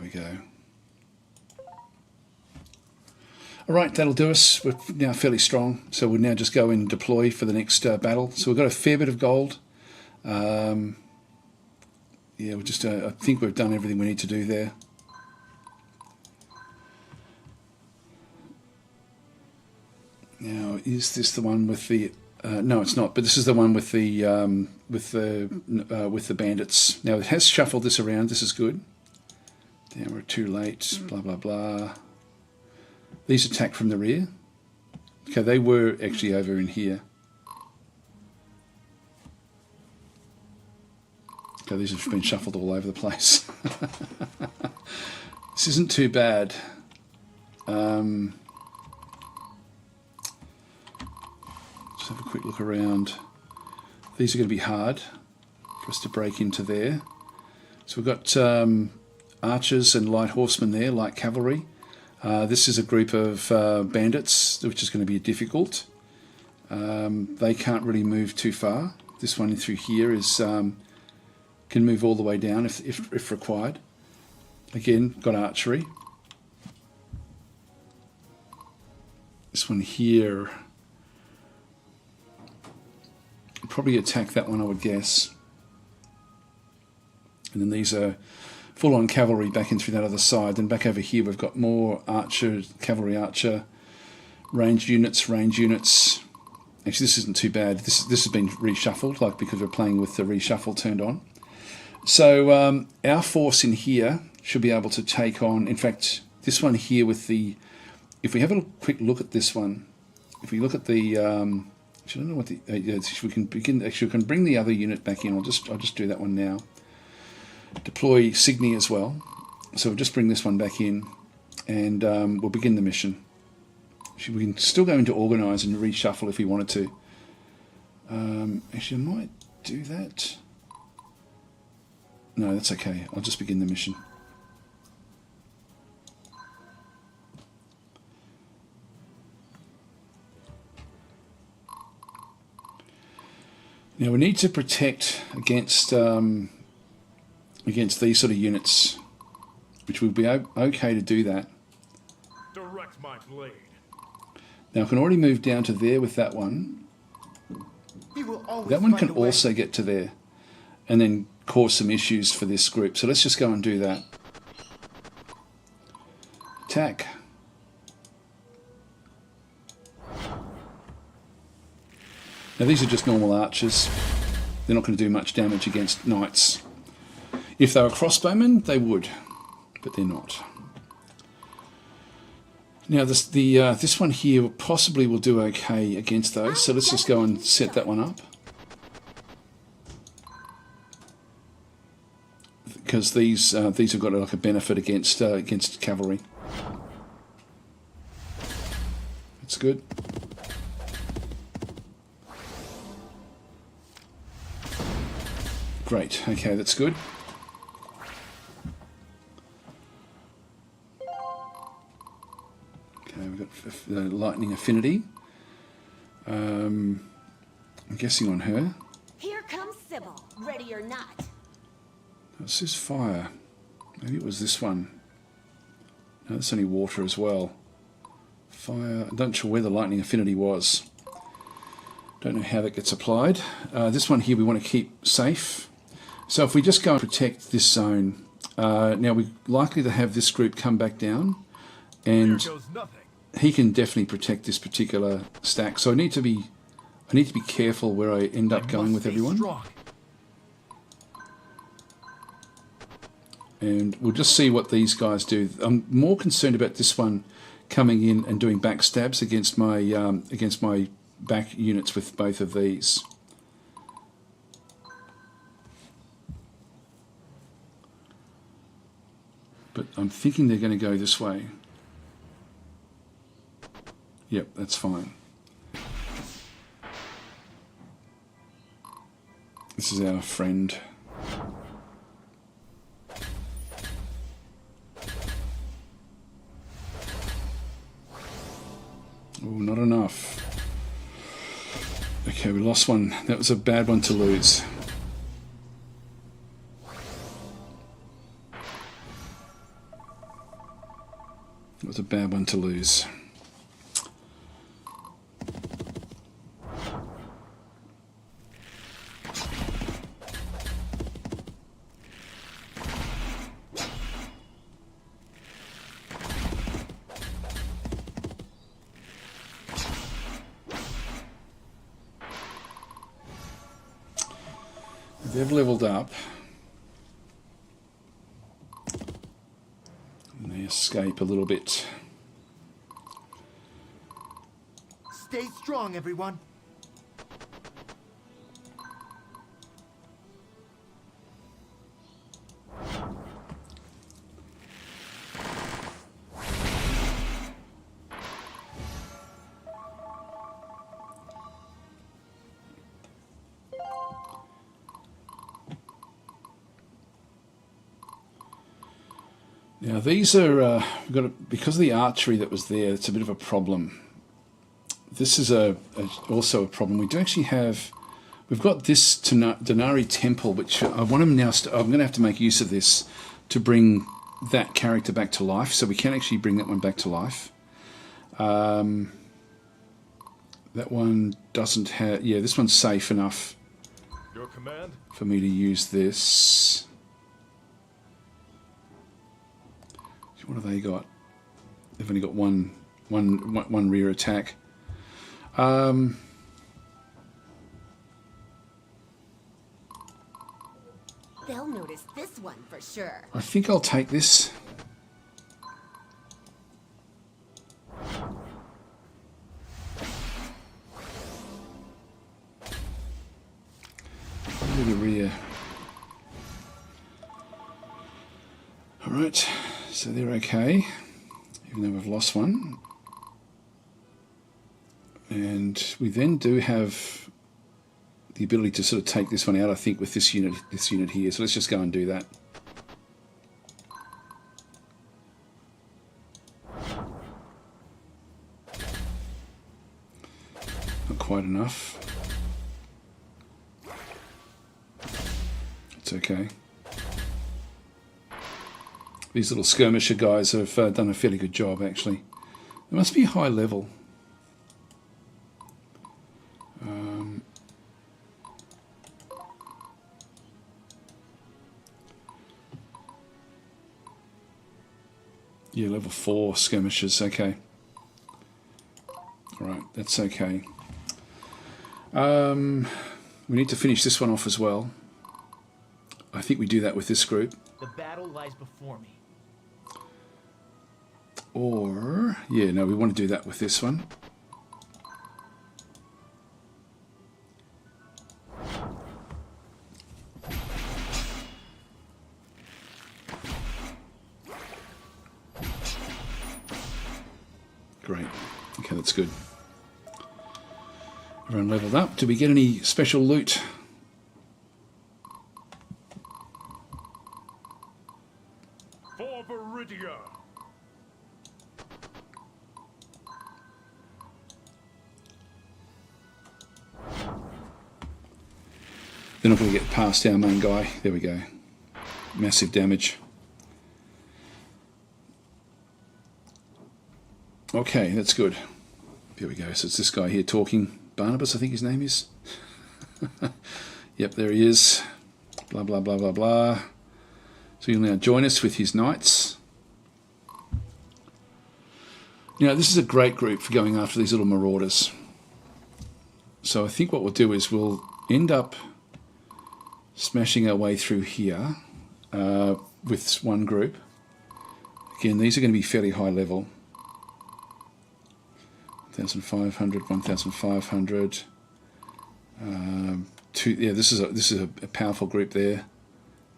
we go. All right, that'll do us. We're now fairly strong, so we'll now just go and deploy for the next battle. So we've got a fair bit of gold. Yeah, we just I think we've done everything we need to do there. Now, is this the one with the? No, it's not. But this is the one with the bandits. Now it has shuffled this around. This is good. Damn, we're too late. Blah blah blah. These attack from the rear. Okay, they were actually over in here. Okay, these have been shuffled all over the place. This isn't too bad. Just have a quick look around. These are going to be hard for us to break into there. So we've got archers and light horsemen there, light cavalry. This is a group of bandits, which is going to be difficult. They can't really move too far. This one through here is can move all the way down if required. Again, got archery. This one here, probably attack that one, I would guess. And then these are full-on cavalry back in through that other side. Then back over here we've got more archer, cavalry archer, ranged units. Actually, this isn't too bad. This has been reshuffled, like because we're playing with the reshuffle turned on. So our force in here should be able to take on. In fact, this one here with the. If we have a quick look at this one, if we look at the. I don't know what the. We can begin. Actually, we can bring the other unit back in. I'll just do that one now. Deploy Symphony as well. So we'll just bring this one back in, and we'll begin the mission. We can still go into organise and reshuffle if we wanted to. Actually, I might do that. No, that's okay. I'll just begin the mission. Now we need to protect against these sort of units, which will be okay to do that. Direct my blade. Now I can already move down to there with that one. That one can also get to there and then cause some issues for this group. So let's just go and do that. Attack. Now these are just normal archers. They're not going to do much damage against knights. If they were crossbowmen, they would, but they're not. Now this one here possibly will do okay against those, so let's just go and set that one up. Because these have got like a benefit against cavalry. That's good. Great. Okay, that's good. Okay, we've got lightning affinity. I'm guessing on her. Here comes Sybil, ready or not. This is fire. Maybe it was this one. No, that's only water as well. Fire. I'm not sure where the lightning affinity was. Don't know how that gets applied. This one here we want to keep safe. So if we just go and protect this zone, now we're likely to have this group come back down, and he can definitely protect this particular stack. So I need to be careful where I end up going with everyone. And we'll just see what these guys do. I'm more concerned about this one coming in and doing backstabs against my back units with both of these. But I'm thinking they're going to go this way. Yep, that's fine. This is our friend. Oh, not enough. Okay, we lost one. That was a bad one to lose. It was a bad one to lose. They've leveled up. And they escape a little bit. Stay strong, everyone. Now these are because of the archery that was there. It's a bit of a problem. This is also a problem. We do actually have. We've got this Denari Temple, which I want them now. I'm going to have to make use of this to bring that character back to life. So we can actually bring that one back to life. That one doesn't have. Yeah, this one's safe enough. Your command? For me to use this. What have they got? They've only got one rear attack. They'll notice this one for sure. I think I'll take this. The rear. Alright, so they're okay, even though we've lost one. And we then do have the ability to sort of take this one out, I think, with this unit here. So let's just go and do that. Not quite enough. It's okay. These little skirmisher guys have done a fairly good job, actually. It must be high level. Yeah, level 4 skirmishers, okay. Alright, that's okay. We need to finish this one off as well. I think we do that with this group. The battle lies before me. Or, yeah, no, we want to do that with this one. Great. Okay, that's good. Everyone leveled up. Did we get any special loot? For Viridia. They're not going to get past our main guy. There we go. Massive damage. Okay, that's good. Here we go. So it's this guy here talking. Barnabas, I think his name is. Yep, there he is. Blah, blah, blah, blah, blah. So he'll now join us with his knights. Now, this is a great group for going after these little marauders. So I think what we'll do is we'll end up smashing our way through here with one group. Again, these are going to be fairly high level. 1,500, 1,500. Yeah, this is a powerful group there.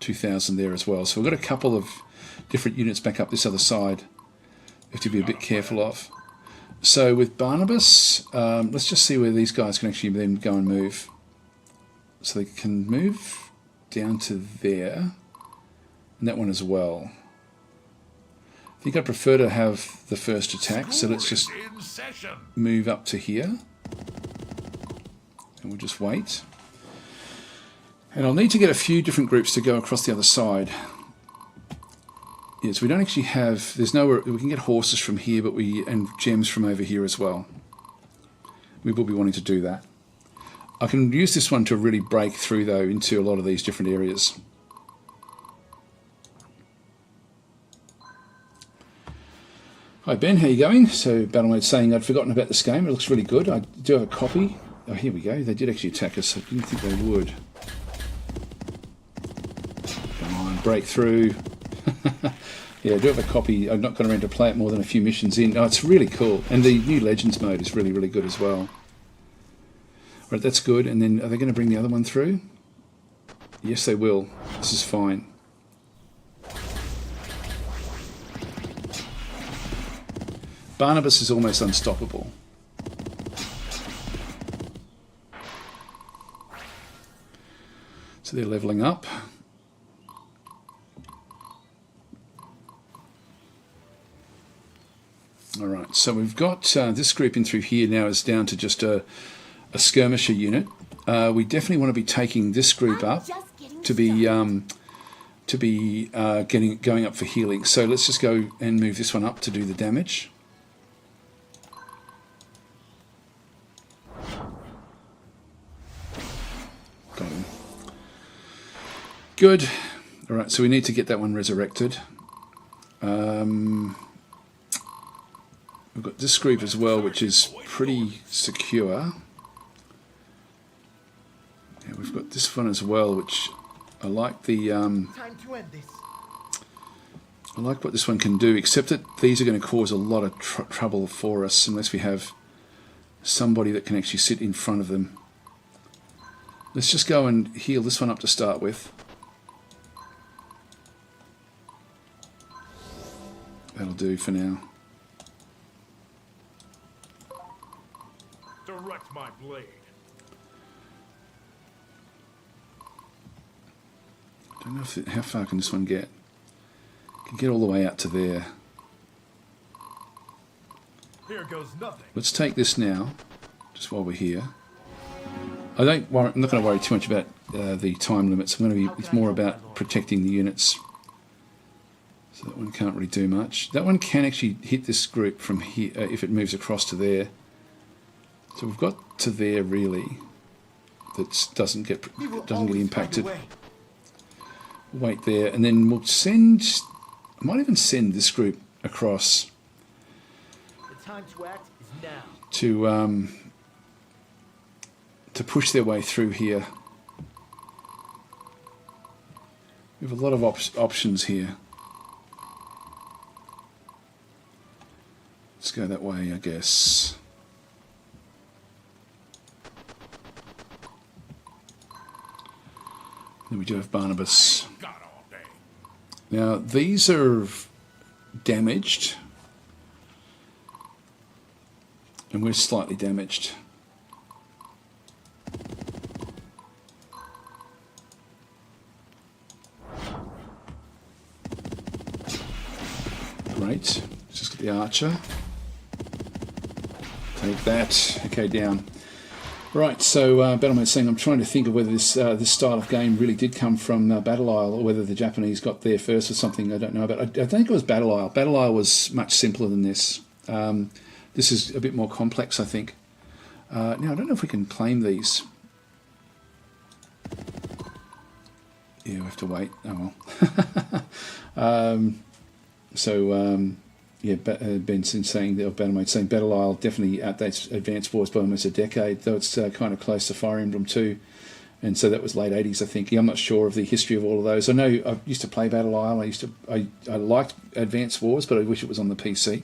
2,000 there as well. So we've got a couple of different units back up this other side. We have to be a bit careful of. So with Barnabas, let's just see where these guys can actually then go and move. So they can move down to there, and that one as well. I think I'd prefer to have the first attack, so let's just move up to here. And we'll just wait. And I'll need to get a few different groups to go across the other side. Yes, we don't actually have, there's nowhere, we can get horses from here, but and gems from over here as well. We will be wanting to do that. I can use this one to really break through, though, into a lot of these different areas. Hi Ben, how you going? So Battlemode's saying I'd forgotten about this game. It looks really good. I do have a copy. Oh, here we go. They did actually attack us. I didn't think they would. Come on, break through. Yeah, I do have a copy. I've not gone around to play it more than a few missions in. Oh, it's really cool. And the new Legends mode is really, really good as well. Right, that's good. And then are they going to bring the other one through? Yes, they will. This is fine. Barnabas is almost unstoppable. So they're leveling up. Alright, so we've got this group in through here now is down to just a skirmisher unit. We definitely want to be taking this group up to be going up for healing. So let's just go and move this one up to do the damage. Got him. Good. Alright, so we need to get that one resurrected. We've got this group as well, which is pretty secure. Yeah, we've got this one as well, which I like the. Time to end this. I like what this one can do, except that these are going to cause a lot of trouble for us unless we have somebody that can actually sit in front of them. Let's just go and heal this one up to start with. That'll do for now. Direct my blade. Don't know if how far can this one get. Can get all the way out to there. Here goes nothing. Let's take this now, just while we're here. I'm not going to worry too much about the time limits. It's more about protecting the units. So that one can't really do much. That one can actually hit this group from here if it moves across to there. So we've got to there really. That doesn't get impacted. Wait there, and then we'll send. I might even send this group across. The time to act is now. To push their way through here. We have a lot of options here. Let's go that way, I guess. Then we do have Barnabas. Now, these are damaged. And we're slightly damaged. Great. Let's just get the archer. Take that. Okay, down. Right, so Battlemate saying, I'm trying to think of whether this style of game really did come from Battle Isle or whether the Japanese got there first or something. I don't know about. I think it was Battle Isle. Battle Isle was much simpler than this. This is a bit more complex, I think. Now, I don't know if we can claim these. Yeah, we have to wait. Oh well. Yeah, Benson saying, or Battlemate saying, Battle Isle definitely outdates Advanced Wars by almost a decade, though it's kind of close to Fire Emblem 2. And so that was late 80s, I think. Yeah, I'm not sure of the history of all of those. I know I used to play Battle Isle. I liked Advanced Wars, but I wish it was on the PC.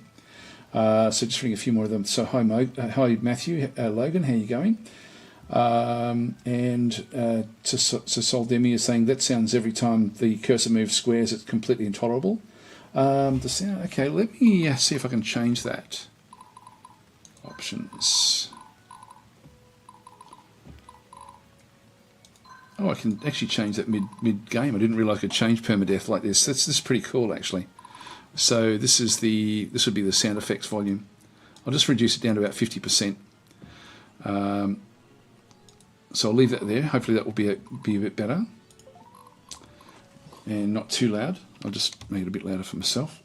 So just reading a few more of them. So hi Matthew, Logan, how are you going? And to Soldemi is saying, that sounds every time the cursor moves squares, it's completely intolerable. The sound, okay, let me see if I can change that. Options. Oh, I can actually change that mid game. I didn't realise I could change permadeath like this. This is pretty cool, actually. So this would be the sound effects volume. I'll just reduce it down to about 50%. So I'll leave that there. Hopefully that will be a bit better. And not too loud. I'll just make it a bit louder for myself.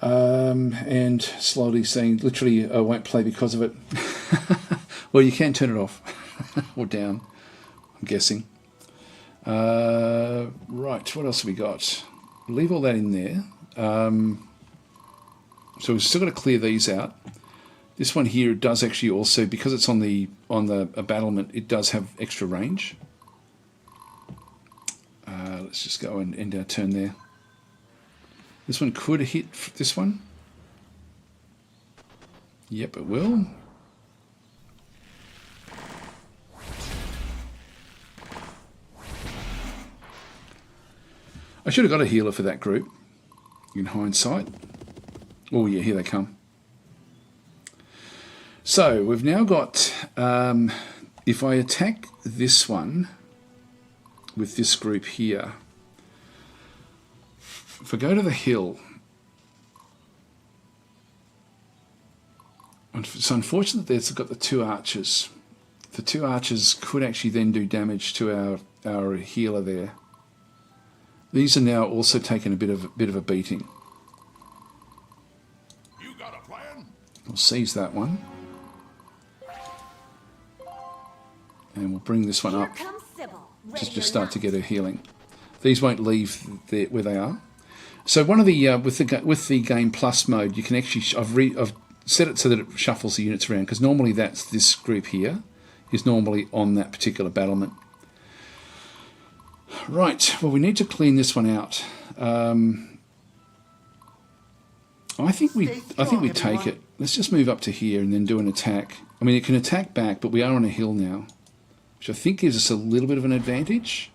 And slowly saying, literally, I won't play because of it. Well, you can turn it off or down, I'm guessing. Right, what else have we got? Leave all that in there. So we've still got to clear these out. This one here does actually also, because it's on the battlement, it does have extra range. Let's just go and end our turn there. This one could hit this one. Yep, it will. I should have got a healer for that group, in hindsight. Oh yeah, here they come. So, we've now got, if I attack this one, with this group here, if I go to the hill, it's unfortunate that it's got the two archers. The two archers could actually then do damage to our healer there. These are now also taking a bit of a beating. You got a plan? We'll seize that one. And we'll bring this one up. Just start to get her healing. These won't leave where they are. So one of the with the Game Plus mode, you can actually I've set it so that it shuffles the units around, because normally that's this group here is normally on that particular battlement. Right. Well, we need to clean this one out. I think we take it. Let's just move up to here and then do an attack. I mean, it can attack back, but we are on a hill now, which I think gives us a little bit of an advantage.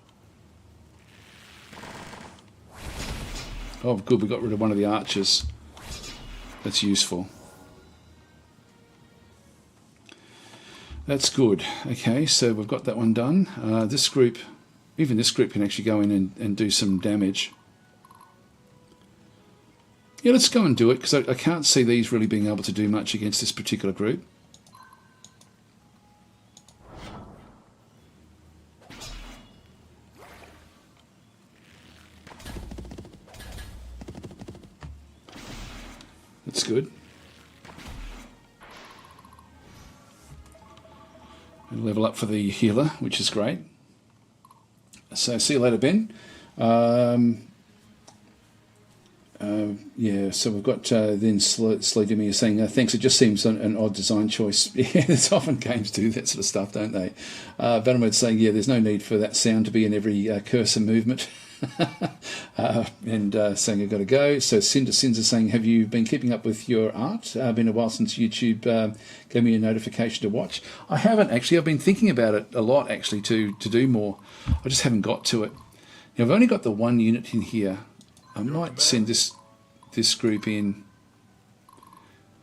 Oh, good, we got rid of one of the archers. That's useful. That's good. Okay, so we've got that one done. This group, even this group can actually go in and do some damage. Yeah, let's go and do it, because I can't see these really being able to do much against this particular group. That's good. And level up for the healer, which is great. So see you later, Ben. Yeah, so we've got then Sledemy is saying, thanks, it just seems an odd design choice. Yeah, there's often games do that sort of stuff, don't they? Vandermood's saying, yeah, there's no need for that sound to be in every cursor movement. And saying I've got to go. So Cinder's saying, have you been keeping up with your art? Been a while since YouTube gave me a notification to watch. I haven't actually. I've been thinking about it a lot actually to do more. I just haven't got to it. Now I've only got the one unit in here. I might send this group in.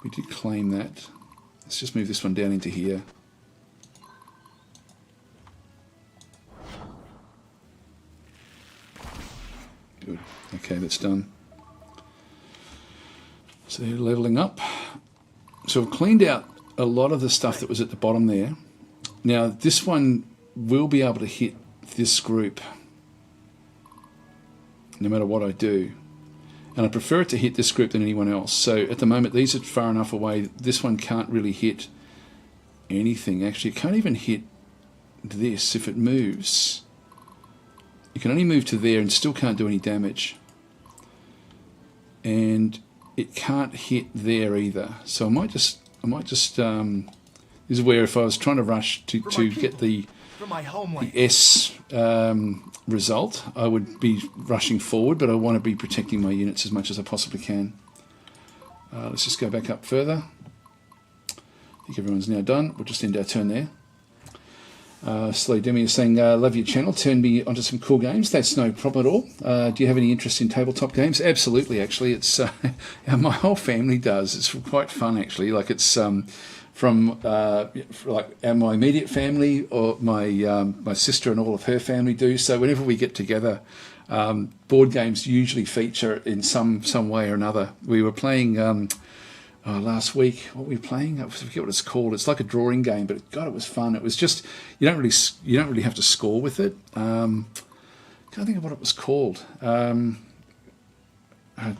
We did claim that. Let's just move this one down into here. Good. Okay, that's done. So they're leveling up. So I've cleaned out a lot of the stuff that was at the bottom there. Now this one will be able to hit this group no matter what I do. And I prefer it to hit this group than anyone else. So at the moment these are far enough away. This one can't really hit anything. Actually, it can't even hit this if it moves. You can only move to there and still can't do any damage. And it can't hit there either. So I might just this is where if I was trying to rush to get the S result, I would be rushing forward, but I want to be protecting my units as much as I possibly can. Let's just go back up further. I think everyone's now done. We'll just end our turn there. Slow Demi is saying, love your channel, turn me onto some cool games. That's no problem at all. Do you have any interest in tabletop games? Absolutely, actually. It's my whole family does. It's quite fun, actually. Like it's from like my immediate family, or my sister and all of her family do. So whenever we get together, board games usually feature in some way or another. We were playing last week. What were we playing? I forget what it's called. It's like a drawing game, but God, it was fun. It was just you don't really have to score with it. Can't think of what it was called.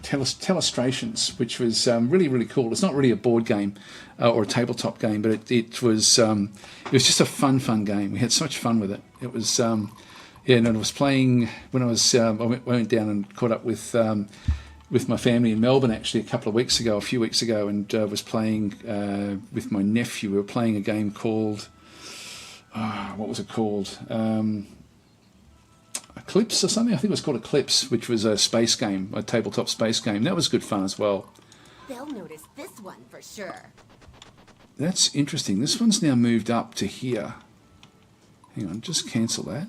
Telestrations, which was really cool. It's not really a board game or a tabletop game, but it was just a fun game. We had so much fun with it. It was and I was playing when I was I went down and caught up with my family in Melbourne actually a few weeks ago, and was playing with my nephew. We were playing a game called what was it called? Eclipse or something. I think it was called Eclipse, which was a space game, a tabletop space game. That was good fun as well. They'll notice this one for sure. That's interesting. This one's now moved up to here. Hang on, just cancel that.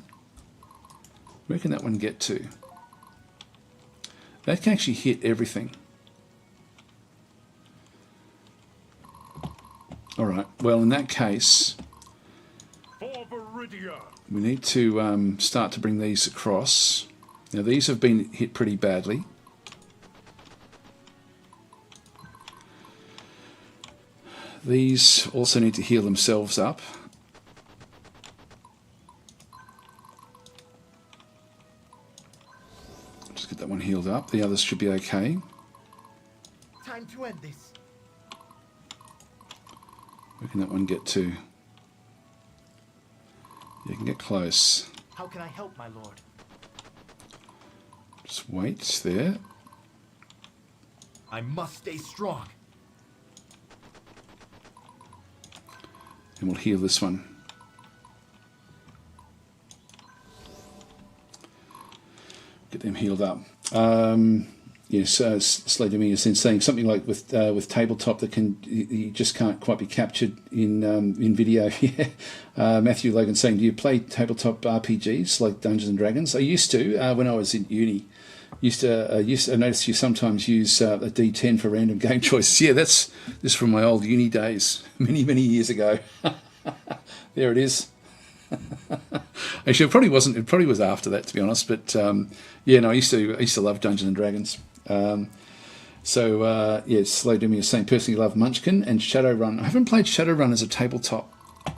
Where can that one get to? That can actually hit everything. All right. Well, in that case, we need to start to bring these across. Now, these have been hit pretty badly. These also need to heal themselves up. Just get that one healed up. The others should be okay. Time to end this. Where can that one get to? You can get close. How can I help, my lord? Just wait there. I must stay strong. And we'll heal this one. Get them healed up. Yes, Slay Demi is then saying something like with tabletop that you just can't quite be captured in video. Yeah. Matthew Logan saying, do you play tabletop RPGs like Dungeons and Dragons? I used to when I was in uni. I noticed you sometimes use a D10 for random game choices. Yeah, this is from my old uni days, many years ago. There it is. Actually, it probably wasn't. It probably was after that, to be honest. But yeah, no, I used to love Dungeons and Dragons. Yeah, Slow Demi is saying personally love Munchkin and Shadowrun. I haven't played Shadowrun as a tabletop.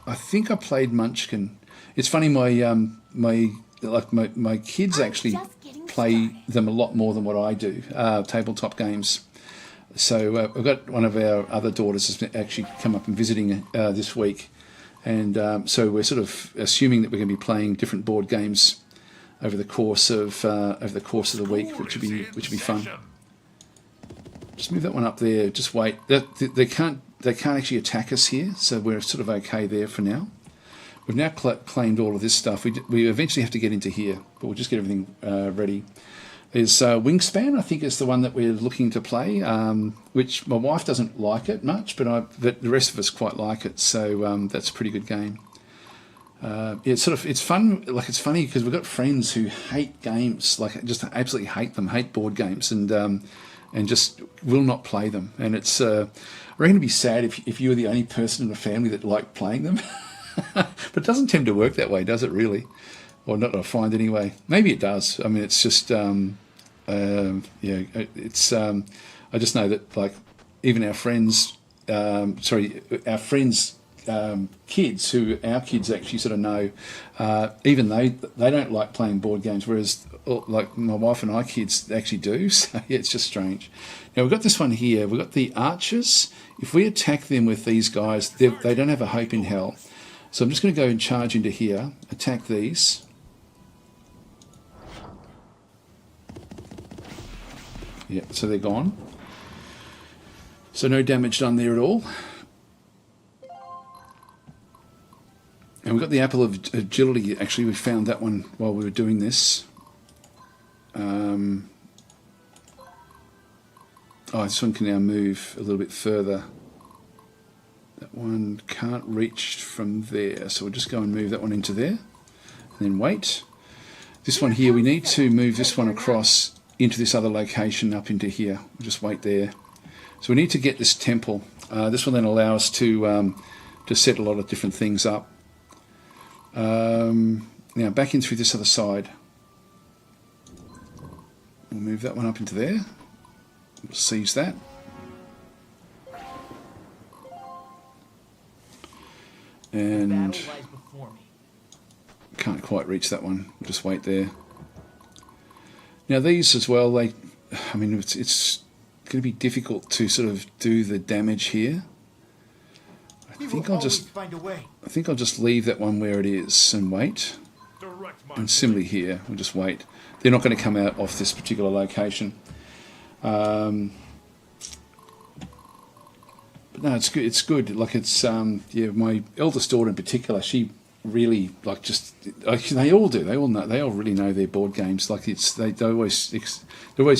I think I played Munchkin. It's funny, my kids actually play them a lot more than what I do, tabletop games. So I've got one of our other daughters has actually come up and visiting this week, and so we're sort of assuming that we're going to be playing different board games over the course of the week, which would be fun. Just move that one up there. Just wait. They can't actually attack us here, so we're sort of okay there for now. We've now claimed all of this stuff. We eventually have to get into here, but we'll just get everything ready. There's Wingspan, I think, is the one that we're looking to play, which my wife doesn't like it much, but the rest of us quite like it. So that's a pretty good game. It's fun. Like, it's funny because we've got friends who hate games, like just absolutely hate them, hate board games, and just will not play them. And it's I reckon it'd be sad if you were the only person in the family that liked playing them. But it doesn't tend to work that way, does it really? Or not that I find anyway. Maybe it does. I mean, it's just it's I just know that, like, even our friends kids, who our kids actually sort of know, even they don't like playing board games, whereas like my wife and I kids actually do. So yeah, it's just strange. Now we've got this one here. We've got the archers. If we attack them with these guys, they don't have a hope in hell. So I'm just going to go and charge into here, attack these. Yeah, so they're gone. So no damage done there at all. And we've got the apple of agility. Actually, we found that one while we were doing this. This one can now move a little bit further. That one can't reach from there, so we'll just go and move that one into there, and then wait. This one here, we need to move this one across into this other location up into here. We'll just wait there. So we need to get this temple. This will then allow us to set a lot of different things up. Now back in through this other side. We'll move that one up into there. We'll seize that. And can't quite reach that one. We'll just wait there. Now these as well, it's going to be difficult to sort of do the damage here. I think I'll just leave that one where it is and wait. And similarly here, we'll just wait. They're not going to come out off this particular location. But no, it's good. It's good. Like, it's my eldest daughter in particular, she really they all do. They all know. They all really know their board games. Like, they're always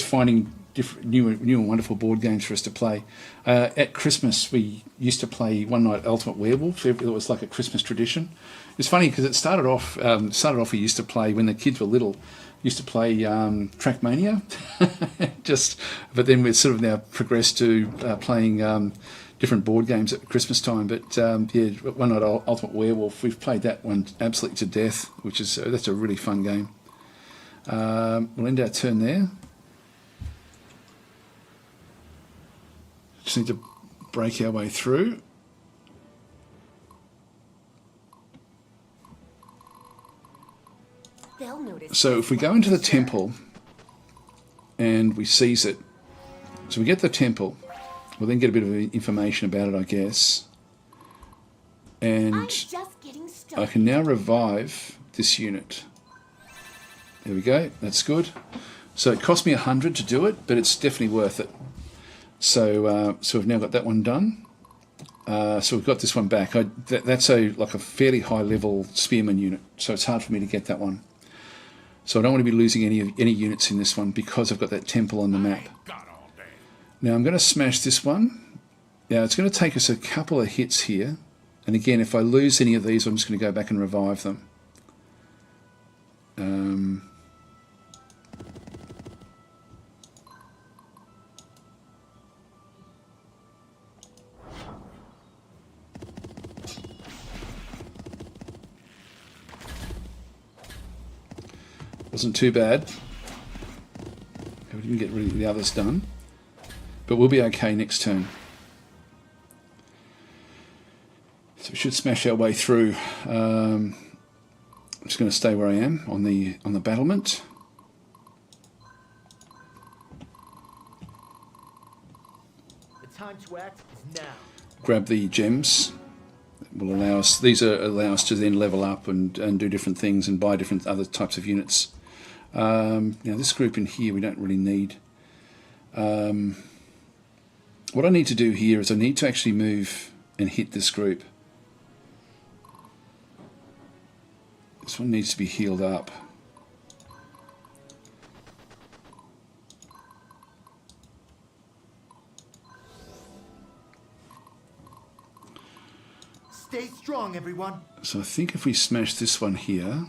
finding different, new and wonderful board games for us to play. At Christmas, we used to play One Night Ultimate Werewolf. It was like a Christmas tradition. It's funny because it started off. We used to play when the kids were little. Used to play Trackmania, but then we've sort of now progressed to playing different board games at Christmas time. But One Night Ultimate Werewolf, we've played that one absolutely to death, that's a really fun game. We'll end our turn there. Just need to break our way through. So if we go into the temple and we seize it, so we get the temple, we'll then get a bit of information about it, I guess. And I can now revive this unit. There we go, that's good. So it cost me 100 to do it, but it's definitely worth it. So we've now got that one done. So we've got this one back. That's like a fairly high level spearman unit, so it's hard for me to get that one. So I don't want to be losing any units in this one because I've got that temple on the map. Now I'm going to smash this one. Now it's going to take us a couple of hits here, and again, if I lose any of these, I'm just going to go back and revive them. Wasn't too bad. We didn't get rid of the others done, but we'll be okay next turn. So we should smash our way through. I'm just going to stay where I am on the battlement. The time to act is now. Grab the gems. Will allow us. These allow us to then level up and do different things and buy different other types of units. Now this group in here we don't really need. What I need to do here is I need to actually move and hit this group. This one needs to be healed up. Stay strong, everyone. So I think if we smash this one here,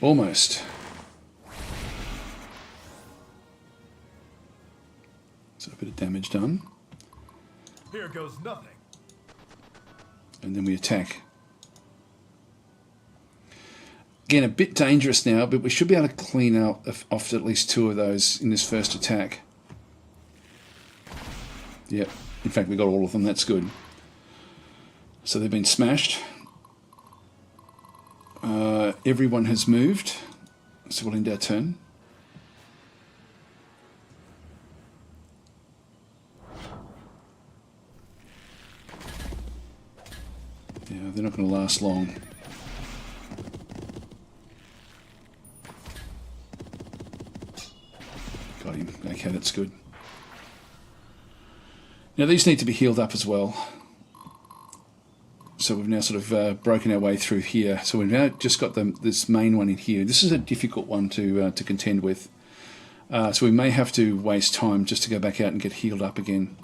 almost. So a bit of damage done. Here goes nothing. And then we attack. Again, a bit dangerous now, but we should be able to clean out off at least two of those in this first attack. Yep. In fact, we got all of them. That's good. So they've been smashed. Everyone has moved. So we'll end our turn. Yeah, they're not going to last long. Got him. Okay, that's good. Now these need to be healed up as well. So we've now sort of broken our way through here. So we've now just got this main one in here. This is a difficult one to contend with. So we may have to waste time just to go back out and get healed up again.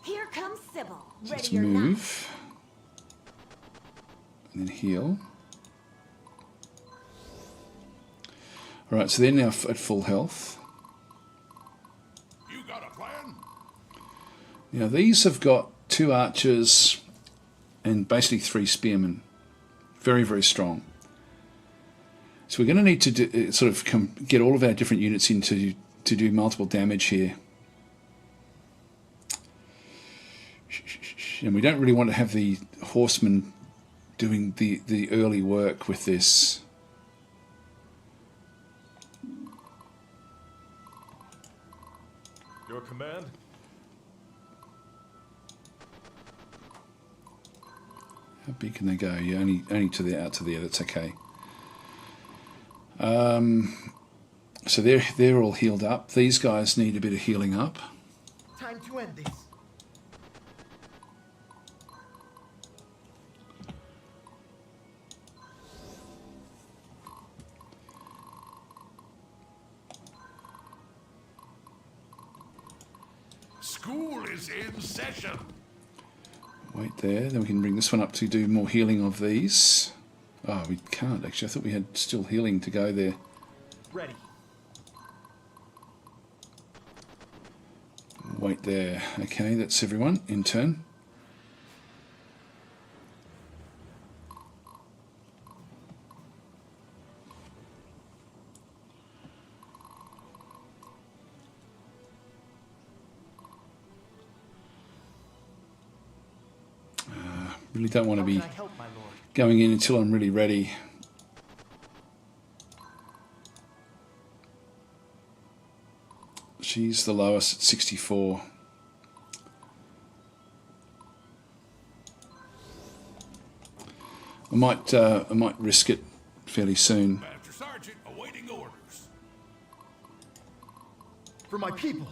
Here comes Sybil. So let's Ready or not. move. And then heal. Alright, so they're now at full health. You got a plan? Now these have got 2 archers and basically 3 spearmen. Very, very strong. So we're going to need to get all of our different units in to do multiple damage here. And we don't really want to have the horsemen doing the early work with this. Your command? How big can they go? Yeah, only out to there. That's okay. So they're all healed up. These guys need a bit of healing up. Time to end this. School is in session. Wait there. Then we can bring this one up to do more healing of these. Oh, we can't actually. I thought we had still healing to go there. Ready. Wait there. Okay, that's everyone in turn. Really don't want to How be can I help, my lord? going in until I'm really ready. She's the lowest at 64. I might risk it fairly soon. Master Sergeant awaiting orders. For my people.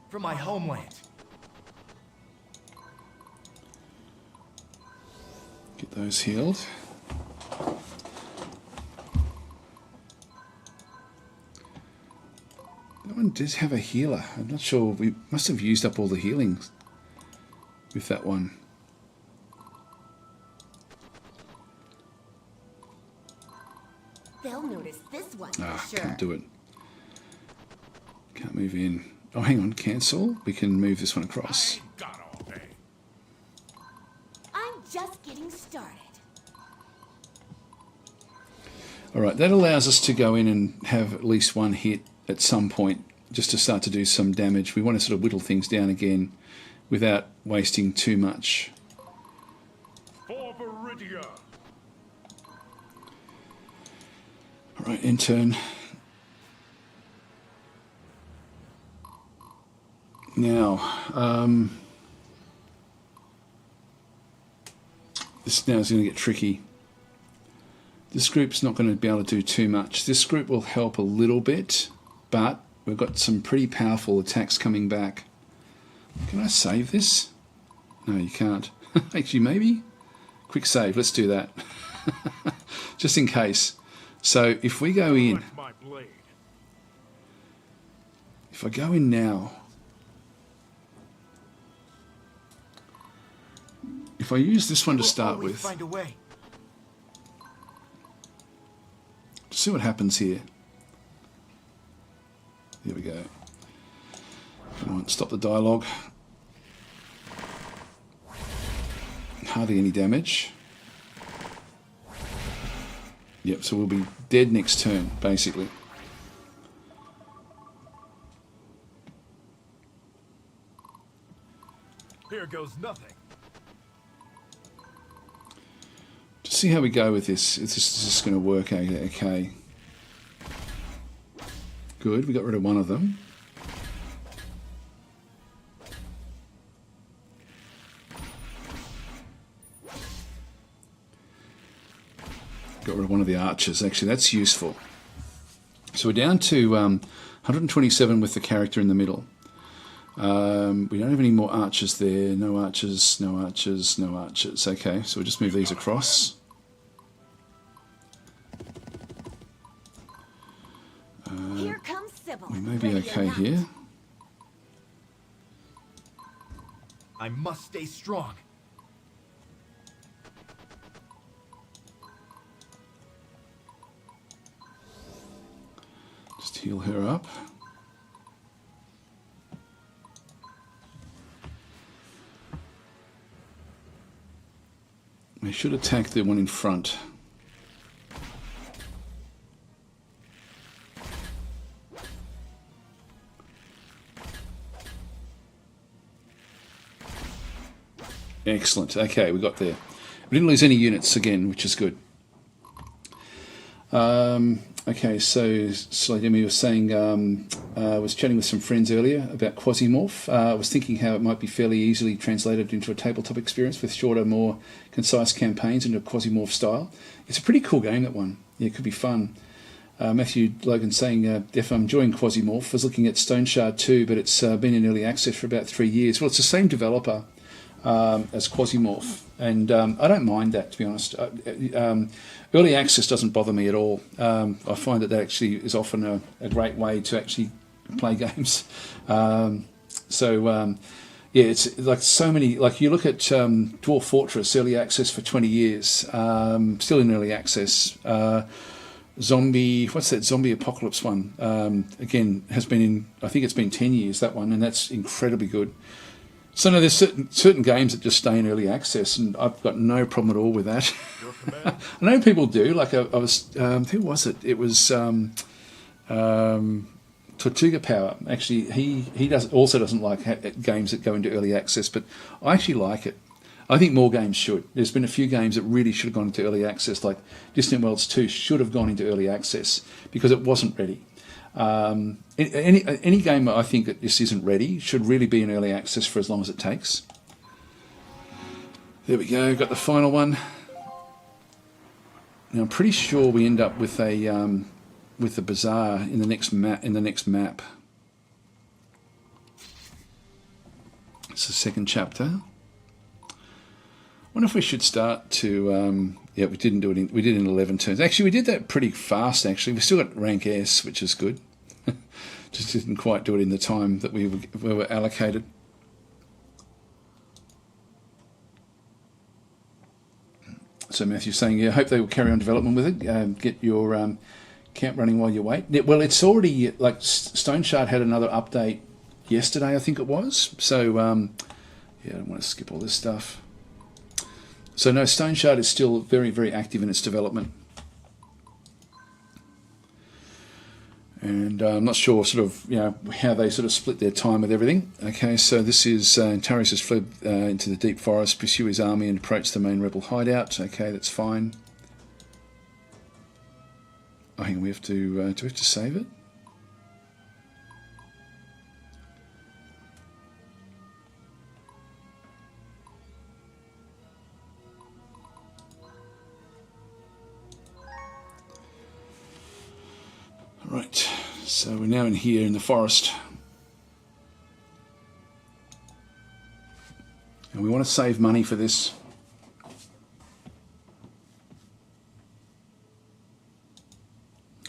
For my homeland. Get those healed. That one does have a healer. I'm not sure. We must have used up all the healings with that one. They'll notice this one Ah, for sure. can't do it. Can't move in. Oh, hang on. Cancel. We can move this one across. Ain't got all day. I'm just getting started. All right. That allows us to go in and have at least one hit at some point, just to start to do some damage. We want to sort of whittle things down again without wasting too much. For Viridia. All right, intern. Now, this now is going to get tricky. This group's not going to be able to do too much. This group will help a little bit, but we've got some pretty powerful attacks coming back. Can I save this? No, you can't. Actually, maybe? Quick save, let's do that. Just in case. So if we go in, Collect my blade. if I go in now, if I use this one to We'll start always with, find a way. see what happens here. Here we go. Come on, stop the dialogue. Hardly any damage. Yep, so we'll be dead next turn, basically. Here goes nothing. Just see how we go with this. Is this going to work? Okay. Good, we got rid of one of them. Got rid of one of the archers. Actually, that's useful. So we're down to 127 with the character in the middle. We don't have any more archers there. No archers, no archers, no archers. Okay, so we'll just move these across. Here comes Sybil. We may be Ready or okay not. here. I must stay strong. Just heal her up. We should attack the one in front. Excellent. Okay, we got there. We didn't lose any units again, which is good. Okay, so Demi was saying, I was chatting with some friends earlier about Quasimorph. I was thinking how it might be fairly easily translated into a tabletop experience with shorter, more concise campaigns into a Quasimorph style. It's a pretty cool game, that one. Yeah, it could be fun. Matthew Logan saying, if I'm enjoying Quasimorph, I was looking at Stone Shard 2, but it's been in early access for about 3 years. Well, it's the same developer as Quasimorph, and I don't mind that, to be honest. Early access doesn't bother me at all. I find that actually is often a great way to actually play games. Yeah, it's like so many. Like you look at Dwarf Fortress, early access for 20 years, still in early access. Zombie Apocalypse one? Again, has been in. I think it's been 10 years, that one, and that's incredibly good. So no, there's certain games that just stay in early access, and I've got no problem at all with that. Your command. I know people do. Like I was, who was it? It was Tortuga Power. Actually, he doesn't like games that go into early access, but I actually like it. I think more games should. There's been a few games that really should have gone into early access, like Distant Worlds 2 should have gone into early access because it wasn't ready. Any game I think that this isn't ready should really be in early access for as long as it takes. There we go, got the final one. Now I'm pretty sure we end up with a bazaar in the next map. It's the second chapter. I wonder if we should start to. Yeah, we didn't do it. We did it in 11 turns. Actually, we did that pretty fast. Actually, we still got rank S, which is good. Just didn't quite do it in the time that we were allocated. So Matthew's saying, yeah, I hope they will carry on development with it. Get your camp running while you wait. Well, it's already, like, Stone Shard had another update yesterday, I think it was. So, yeah, I don't want to skip all this stuff. So no, Stone Shard is still very, very active in its development. And I'm not sure sort of, you know, how they sort of split their time with everything. Okay, so this is, Tarius has fled into the deep forest, pursue his army and approach the main rebel hideout. Okay, that's fine. I think we have to, do we have to save it? Right, so we're now in here in the forest. And we want to save money for this.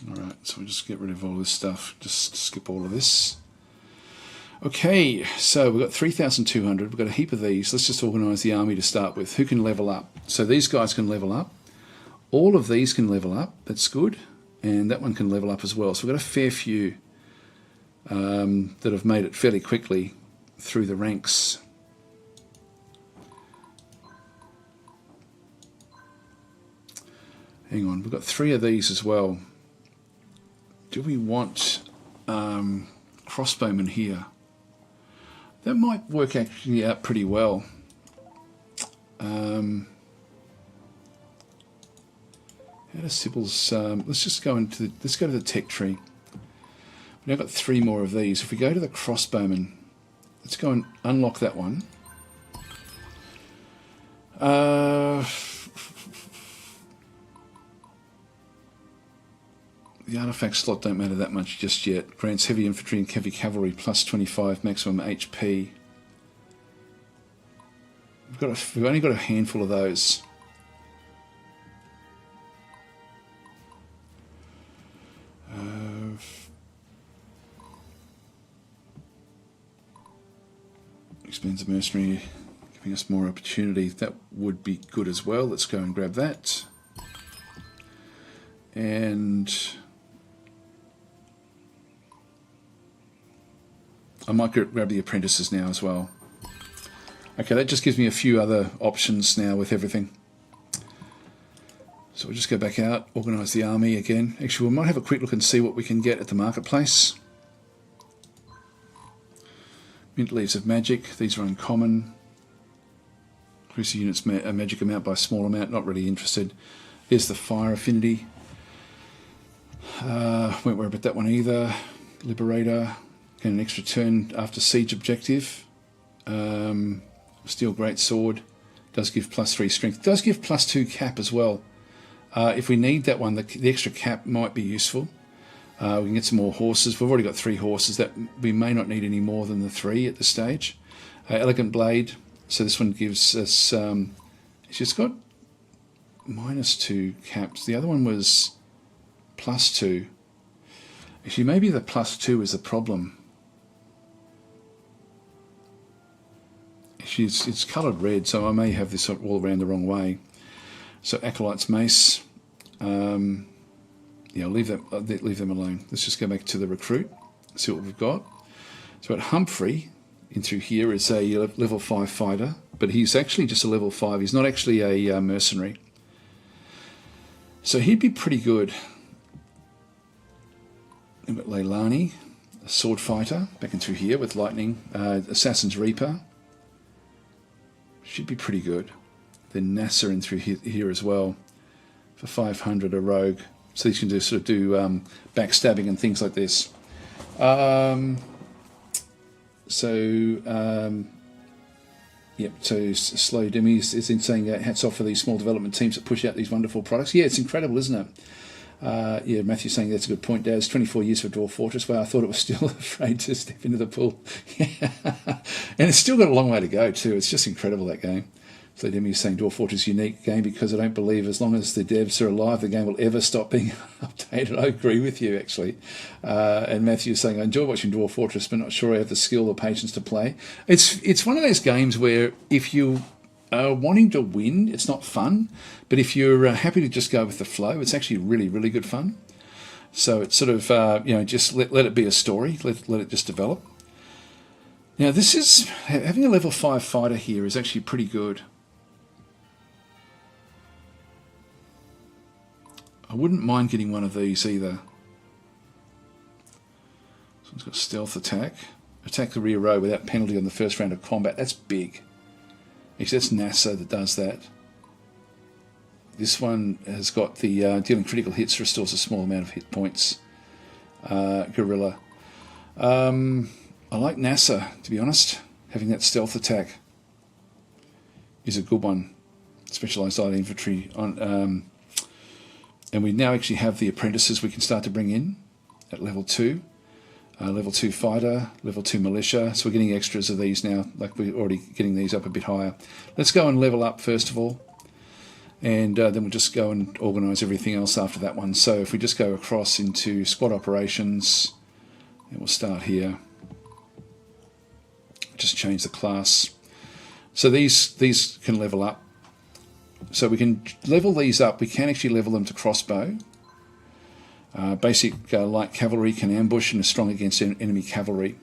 Alright, so we'll just get rid of all this stuff. Just skip all of this. Okay, so we've got 3,200. We've got a heap of these. Let's just organise the army to start with. Who can level up? So these guys can level up. All of these can level up. That's good. And that one can level up as well. So we've got a fair few that have made it fairly quickly through the ranks. Hang on, we've got 3 of these as well. Do we want crossbowmen here? That might work actually out pretty well. How does Sybil's? Let's just go into let's go to the tech tree. We've now got 3 more of these. If we go to the crossbowman, let's go and unlock that one. The artifact slot don't matter that much just yet. Grants heavy infantry and heavy cavalry plus 25 maximum HP. We've only got a handful of those. Expands the mercenary, giving us more opportunity. That would be good as well. Let's go and grab that. And I might grab the apprentices now as well. Okay, that just gives me a few other options now with everything. So we'll just go back out, organise the army again. Actually, we might have a quick look and see what we can get at the marketplace. Mint Leaves of Magic, these are uncommon. Increase the unit's magic amount by a small amount, not really interested. There's the Fire Affinity. Won't worry about that one either. Liberator, get an extra turn after siege objective. Steel Greatsword, does give +3 strength. Does give +2 cap as well. If we need that one, the extra cap might be useful. We can get some more horses. We've already got 3 horses. That we may not need any more than the 3 at this stage. Elegant Blade. So this one gives us. It's just got -2 caps. The other one was +2. Actually, maybe the +2 is the problem. Actually, it's coloured red, so I may have this all around the wrong way. So Acolyte's Mace. Yeah, I'll leave them alone. Let's just go back to the recruit, see what we've got. So at Humphrey, in through here, is a level 5 fighter, but he's actually just a level 5. He's not actually a mercenary. So he'd be pretty good. We've got Leilani, a sword fighter, back in through here with Lightning. Assassin's Reaper. Should be pretty good. Then NASA in through here as well. For 500, a rogue. So you can do backstabbing and things like this. Yep, so Slow Demi is in saying hats off for these small development teams that push out these wonderful products. Yeah, it's incredible, isn't it? Yeah, Matthew's saying that's a good point, Daz. 24 years for Dwarf Fortress. Well, I thought it was still afraid to step into the pool. And it's still got a long way to go, too. It's just incredible, that game. So Demi is saying Dwarf Fortress is a unique game because I don't believe as long as the devs are alive, the game will ever stop being updated. I agree with you, actually. And Matthew is saying, I enjoy watching Dwarf Fortress, but not sure I have the skill or patience to play. It's one of those games where if you are wanting to win, it's not fun. But if you're happy to just go with the flow, it's actually really, really good fun. So it's sort of, just let it be a story. Let it just develop. Now, this is, having a level 5 fighter here is actually pretty good. I wouldn't mind getting one of these either. This one's got stealth attack. Attack the rear row without penalty on the first round of combat. That's big. Actually, that's NASA that does that. This one has got the dealing critical hits restores a small amount of hit points. Gorilla. I like NASA, to be honest. Having that stealth attack is a good one. Specialised light infantry on. And we now actually have the apprentices we can start to bring in at level 2. Level 2 fighter, level 2 militia. So we're getting extras of these now, like we're already getting these up a bit higher. Let's go and level up first of all. And then we'll just go and organise everything else after that one. So if we just go across into squad operations, and we'll start here. Just change the class. So these can level up. So we can level these up. We can actually level them to crossbow. Basic light cavalry can ambush and is strong against enemy cavalry.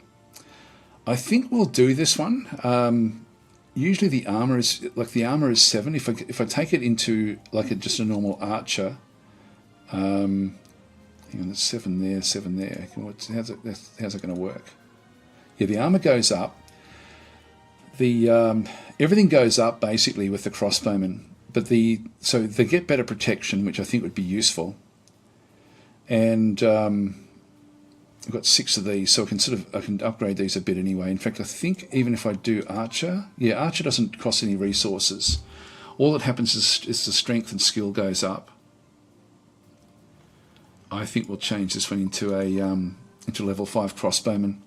I think we'll do this one. Usually the armor is 7. If I take it into just a normal archer, hang on, there's 7 there, 7 there. How's it going to work? Yeah, the armor goes up. The everything goes up basically with the crossbowmen. But so they get better protection, which I think would be useful. And I've got 6 of these, so I can upgrade these a bit anyway. In fact, I think even if I do Archer, yeah, Archer doesn't cost any resources. All that happens is the strength and skill goes up. I think we'll change this one into a into level 5 crossbowman.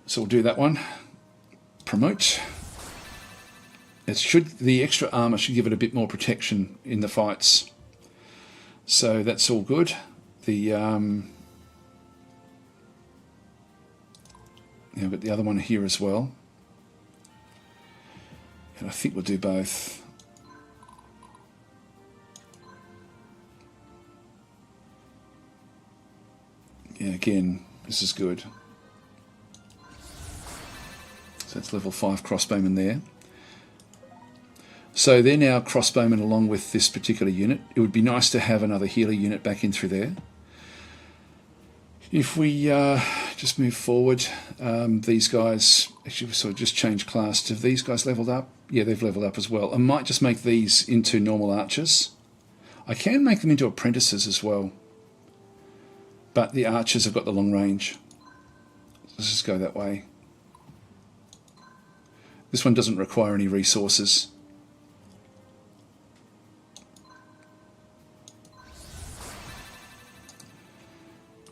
So we'll do that one. Promote. The extra armor should give it a bit more protection in the fights. So that's all good. I've got the other one here as well. And I think we'll do both. Yeah, again, this is good. So that's level 5 crossbowman there. So they're now crossbowmen along with this particular unit. It would be nice to have another healer unit back in through there. If we just move forward, these guys, actually sort of just change class. Have these guys leveled up? Yeah, they've leveled up as well. I might just make these into normal archers. I can make them into apprentices as well. But the archers have got the long range. Let's just go that way. This one doesn't require any resources.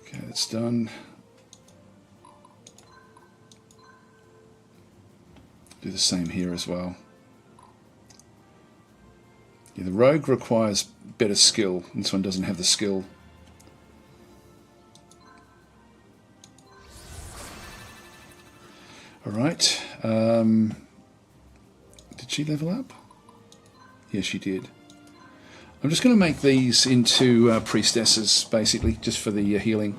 Okay, that's done. Do the same here as well. Yeah, the rogue requires better skill. This one doesn't have the skill. Alright. Did she level up? Yes, she did. I'm just going to make these into priestesses, basically, just for the healing.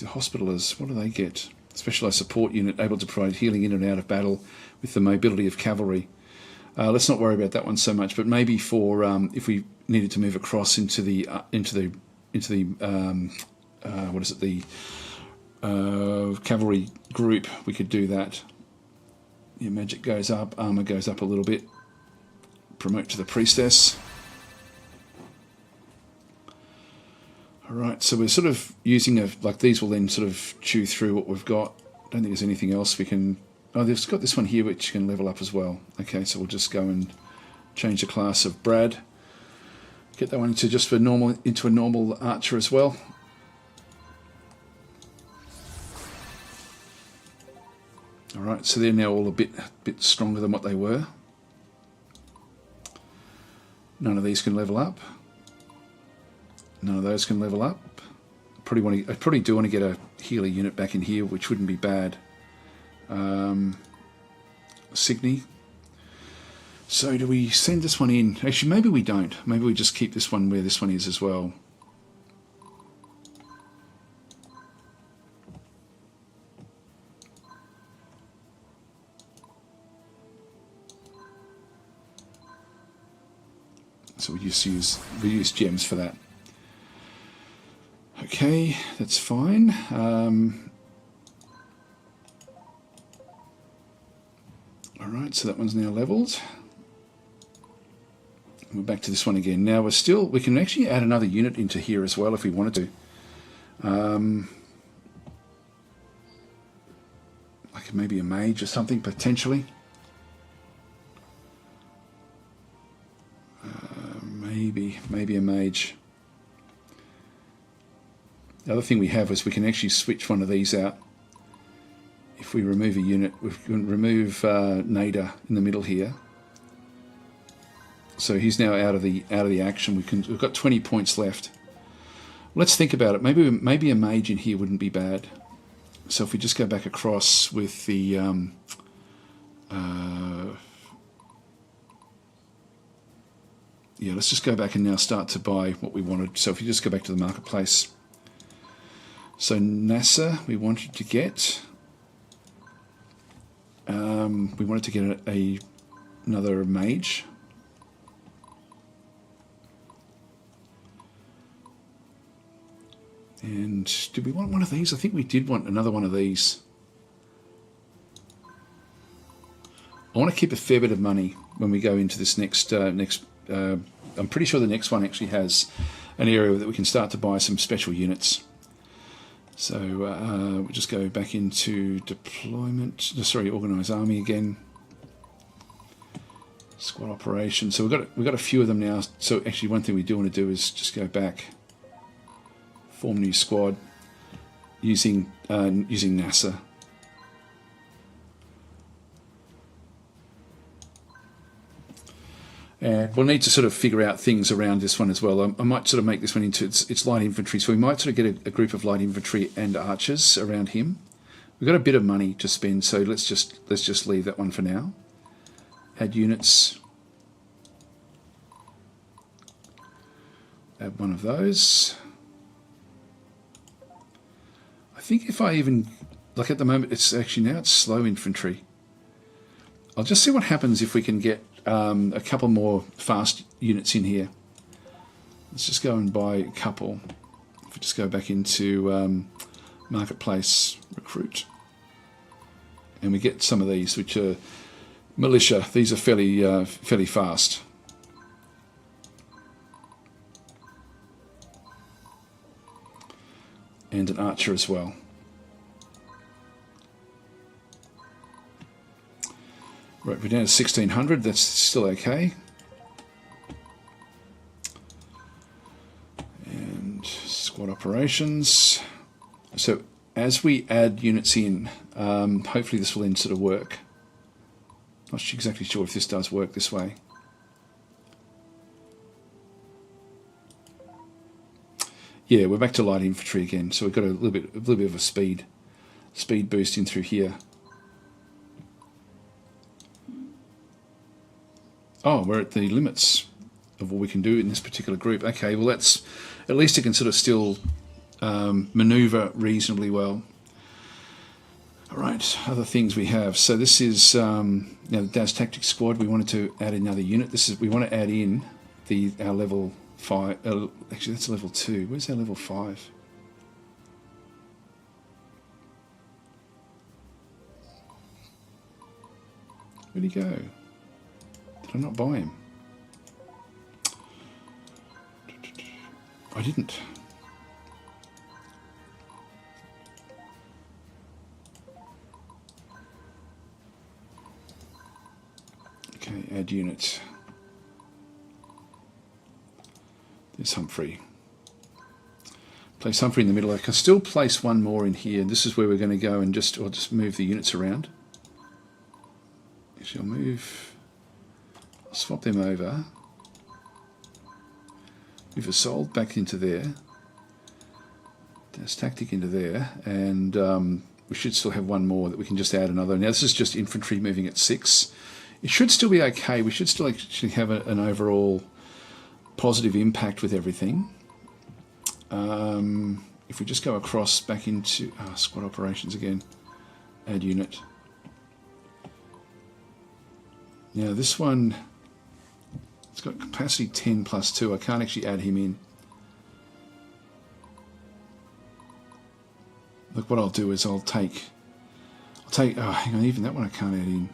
The hospitalers, what do they get? Specialised support unit able to provide healing in and out of battle with the mobility of cavalry. Let's not worry about that one so much, but maybe for if we needed to move across into the cavalry group, we could do that. Your magic goes up, armour goes up a little bit. Promote to the priestess. Alright, so we're sort of using like these will then sort of chew through what we've got. Don't think there's anything else we can... Oh, they've got this one here which can level up as well. Okay, so we'll just go and change the class of Brad. Get that one into just for normal, into a normal archer as well. Alright, so they're now all a bit stronger than what they were. None of these can level up. None of those can level up. I probably do want to get a healer unit back in here, which wouldn't be bad. Symphony. So do we send this one in? Actually, maybe we don't. Maybe we just keep this one where this one is as well. So we use gems for that. Okay, that's fine. Alright, so that one's now leveled. We're back to this one again. Now we can actually add another unit into here as well if we wanted to. Like maybe a mage or something, potentially. Maybe a mage. The other thing we have is we can actually switch one of these out. If we remove a unit, we can remove Nader in the middle here. So he's now out of the action. We've got 20 points left. Let's think about it. Maybe a mage in here wouldn't be bad. So if we just go back across with the yeah, let's just go back and now start to buy what we wanted. So if you just go back to the marketplace. So NASA, we wanted to get another mage. And did we want one of these? I think we did want another one of these. I want to keep a fair bit of money when we go into this next. I'm pretty sure the next one actually has an area that we can start to buy some special units. So we'll just go back into deployment. Sorry, organize army again. Squad operations. So we've got a few of them now. So actually, one thing we do want to do is just go back, form new squad using NASA. And we'll need to sort of figure out things around this one as well. I might sort of make this one into its light infantry. So we might sort of get a group of light infantry and archers around him. We've got a bit of money to spend, so let's just leave that one for now. Add units. Add one of those. I think if I even, like at the moment, it's slow infantry. I'll just see what happens if we can get a couple more fast units in here. Let's just go and buy a couple. If we just go back into marketplace, recruit, and we get some of these, which are militia. These are fairly fast. And an archer as well. Right, we're down to 1600. That's still okay. And squad operations. So as we add units in, hopefully this will then sort of work. Not exactly sure if this does work this way. Yeah, we're back to light infantry again. So we've got a little bit of a speed boost in through here. Oh, we're at the limits of what we can do in this particular group. Okay, well that's at least it can sort of still maneuver reasonably well. All right, other things we have. So this is now the DAS Tactics Squad. We wanted to add another unit. We want to add in our level 5. Actually, that's level 2. Where's our level 5? Where'd he go? Did I not buy him? I didn't. Add unit. There's Humphrey. Place Humphrey in the middle. I can still place one more in here. This is where we're going to go and just move the units around. Actually, I'll swap them over. Move a sold back into there. That's tactic into there, and we should still have one more that we can just add another. Now this is just infantry moving at 6. It should still be okay. We should still actually have an overall positive impact with everything. If we just go across back into squad operations again, add unit. Now this one, it's got capacity 10 plus 2. I can't actually add him in. Look, what I'll do is I'll take, oh hang on, even that one I can't add in.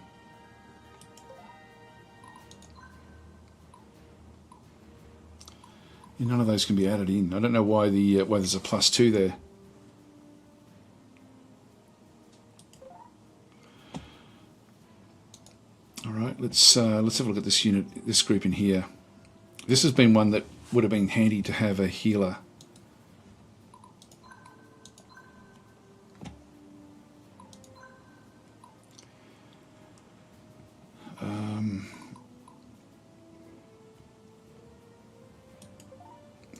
None of those can be added in. I don't know why why there's a plus 2 there. All right, let's have a look at this unit, this group in here. This has been one that would have been handy to have a healer.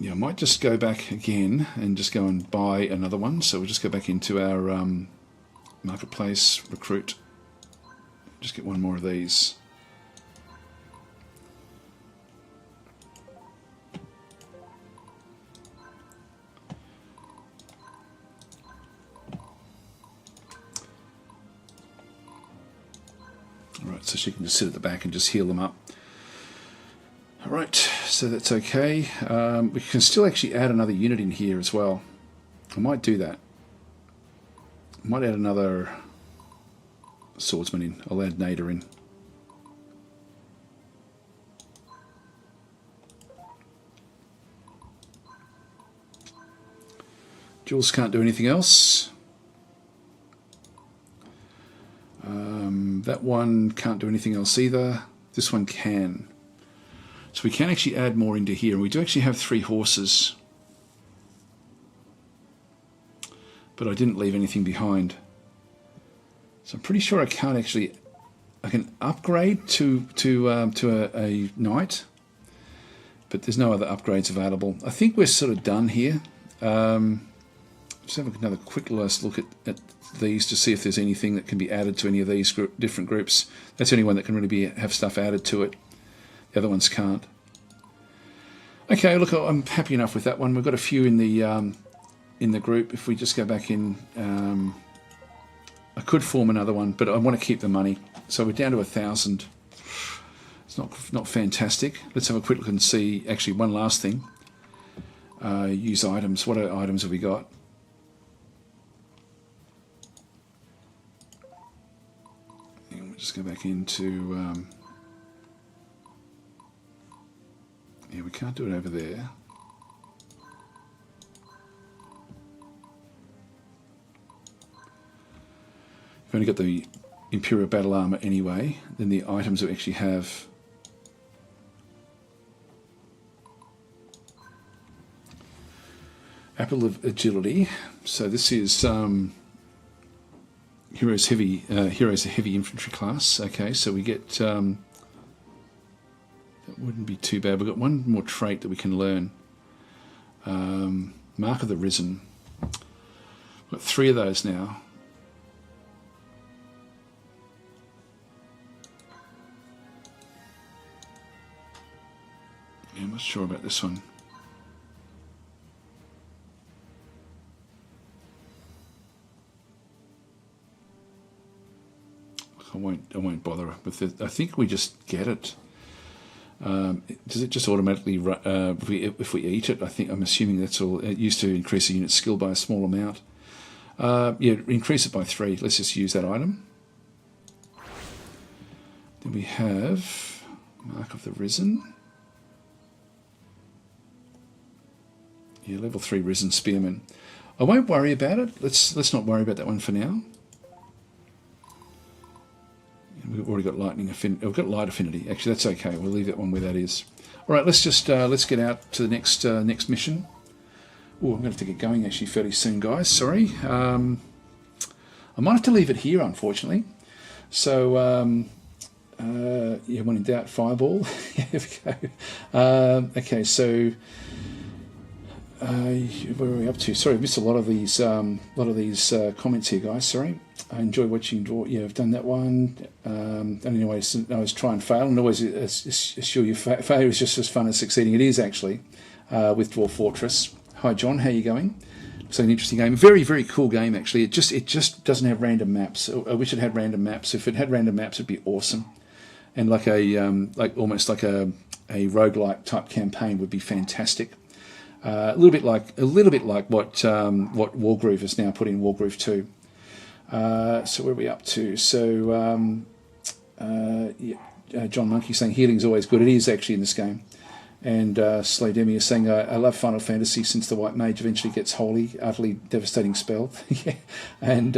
Yeah, I might just go back again and just go and buy another one. So we'll just go back into our marketplace, recruit. Just get one more of these. Alright, so she can just sit at the back and just heal them up. Alright, so that's okay. We can still actually add another unit in here as well. I might do that. I might add another swordsman in. I'll add Nader in. Jules can't do anything else. That one can't do anything else either. This one can. So we can actually add more into here. We do actually have 3 horses. But I didn't leave anything behind. So I'm pretty sure I can't actually... I can upgrade to a knight. But there's no other upgrades available. I think we're sort of done here. Just have another quick last look at these to see if there's anything that can be added to any of these different groups. That's the only one that can really have stuff added to it. The other ones can't. Okay, look, I'm happy enough with that one. We've got a few in the group. If we just go back in, I could form another one, but I want to keep the money. So we're down to 1,000. It's not fantastic. Let's have a quick look and see. Actually, one last thing. Use items. What items have we got? And we'll just go back into... yeah, we can't do it over there. We've only got the Imperial Battle Armor anyway. Then the items we actually have. Apple of Agility. So this is Heroes Heavy Infantry class. Okay, so we get... that wouldn't be too bad. We've got one more trait that we can learn. Mark of the Risen. We've got 3 of those now. Yeah, I'm not sure about this one. I won't bother with it. I think we just get it. Does it just automatically if we eat it? I'm assuming that's all. It used to increase a unit skill by a small amount. Yeah, increase it by 3. Let's just use that item. Then we have Mark of the Risen. Yeah, level 3 Risen Spearman. I won't worry about it. Let's not worry about that one for now. we've already got lightning affinity. We've got light affinity. Actually, that's okay. We'll leave that one where that is. All right, let's just let's get out to the next mission. Oh, I'm going to have to get going actually fairly soon, guys. Sorry. I might have to leave it here, unfortunately. So, yeah, when in doubt, fireball. Here we go. Okay, so where are we up to? Sorry, I've missed a lot of these comments here, guys. Sorry. I enjoy watching draw. Yeah, I've done that one. And anyways, I always try and fail, and always assure you, failure is just as fun as succeeding. It is actually with Dwarf Fortress. Hi, John. How are you going? So an interesting game, very, very cool game actually. It just doesn't have random maps. I wish it had random maps. If it had random maps, it'd be awesome. And like almost like a roguelike type campaign would be fantastic. A little bit like what Wargroove has now put in Wargroove 2. So where are we up to? So yeah, John Monkey saying healing's always good. It is actually in this game. And Slay Demi is saying, I love Final Fantasy since the White Mage eventually gets holy, utterly devastating spell. Yeah. And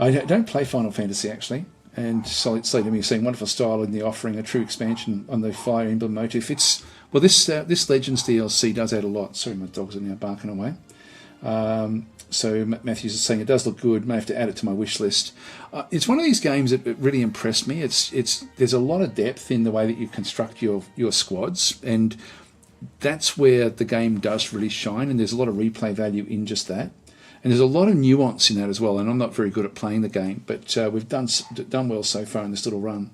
I don't play Final Fantasy, actually. And Slay Demi is saying, wonderful style in the offering, a true expansion on the Fire Emblem motif. Well, this Legends DLC does add a lot. Sorry, my dogs are now barking away. So Matthews is saying it does look good. May have to add it to my wish list. It's one of these games that really impressed me. There's a lot of depth in the way that you construct your squads, and that's where the game does really shine. And there's a lot of replay value in just that. And there's a lot of nuance in that as well. And I'm not very good at playing the game, but we've done well so far in this little run.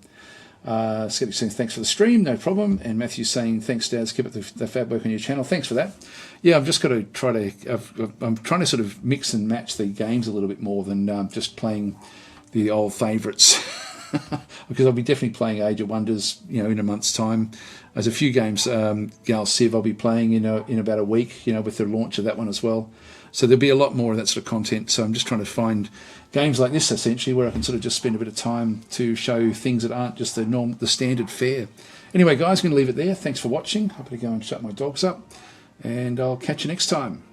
Skeptic saying thanks for the stream, no problem. And Matthew's saying thanks, Dad. Keep up the fab work on your channel. Thanks for that. Yeah, I've just got to I'm trying to sort of mix and match the games a little bit more than just playing the old favourites. Because I'll be definitely playing Age of Wonders, in a month's time. There's a few games, Gal Civ, I'll be playing in about a week, with the launch of that one as well. So there'll be a lot more of that sort of content. So I'm just trying to find games like this, essentially, where I can sort of just spend a bit of time to show things that aren't just the standard fare. Anyway, guys, I'm going to leave it there. Thanks for watching. I'm going to go and shut my dogs up, and I'll catch you next time.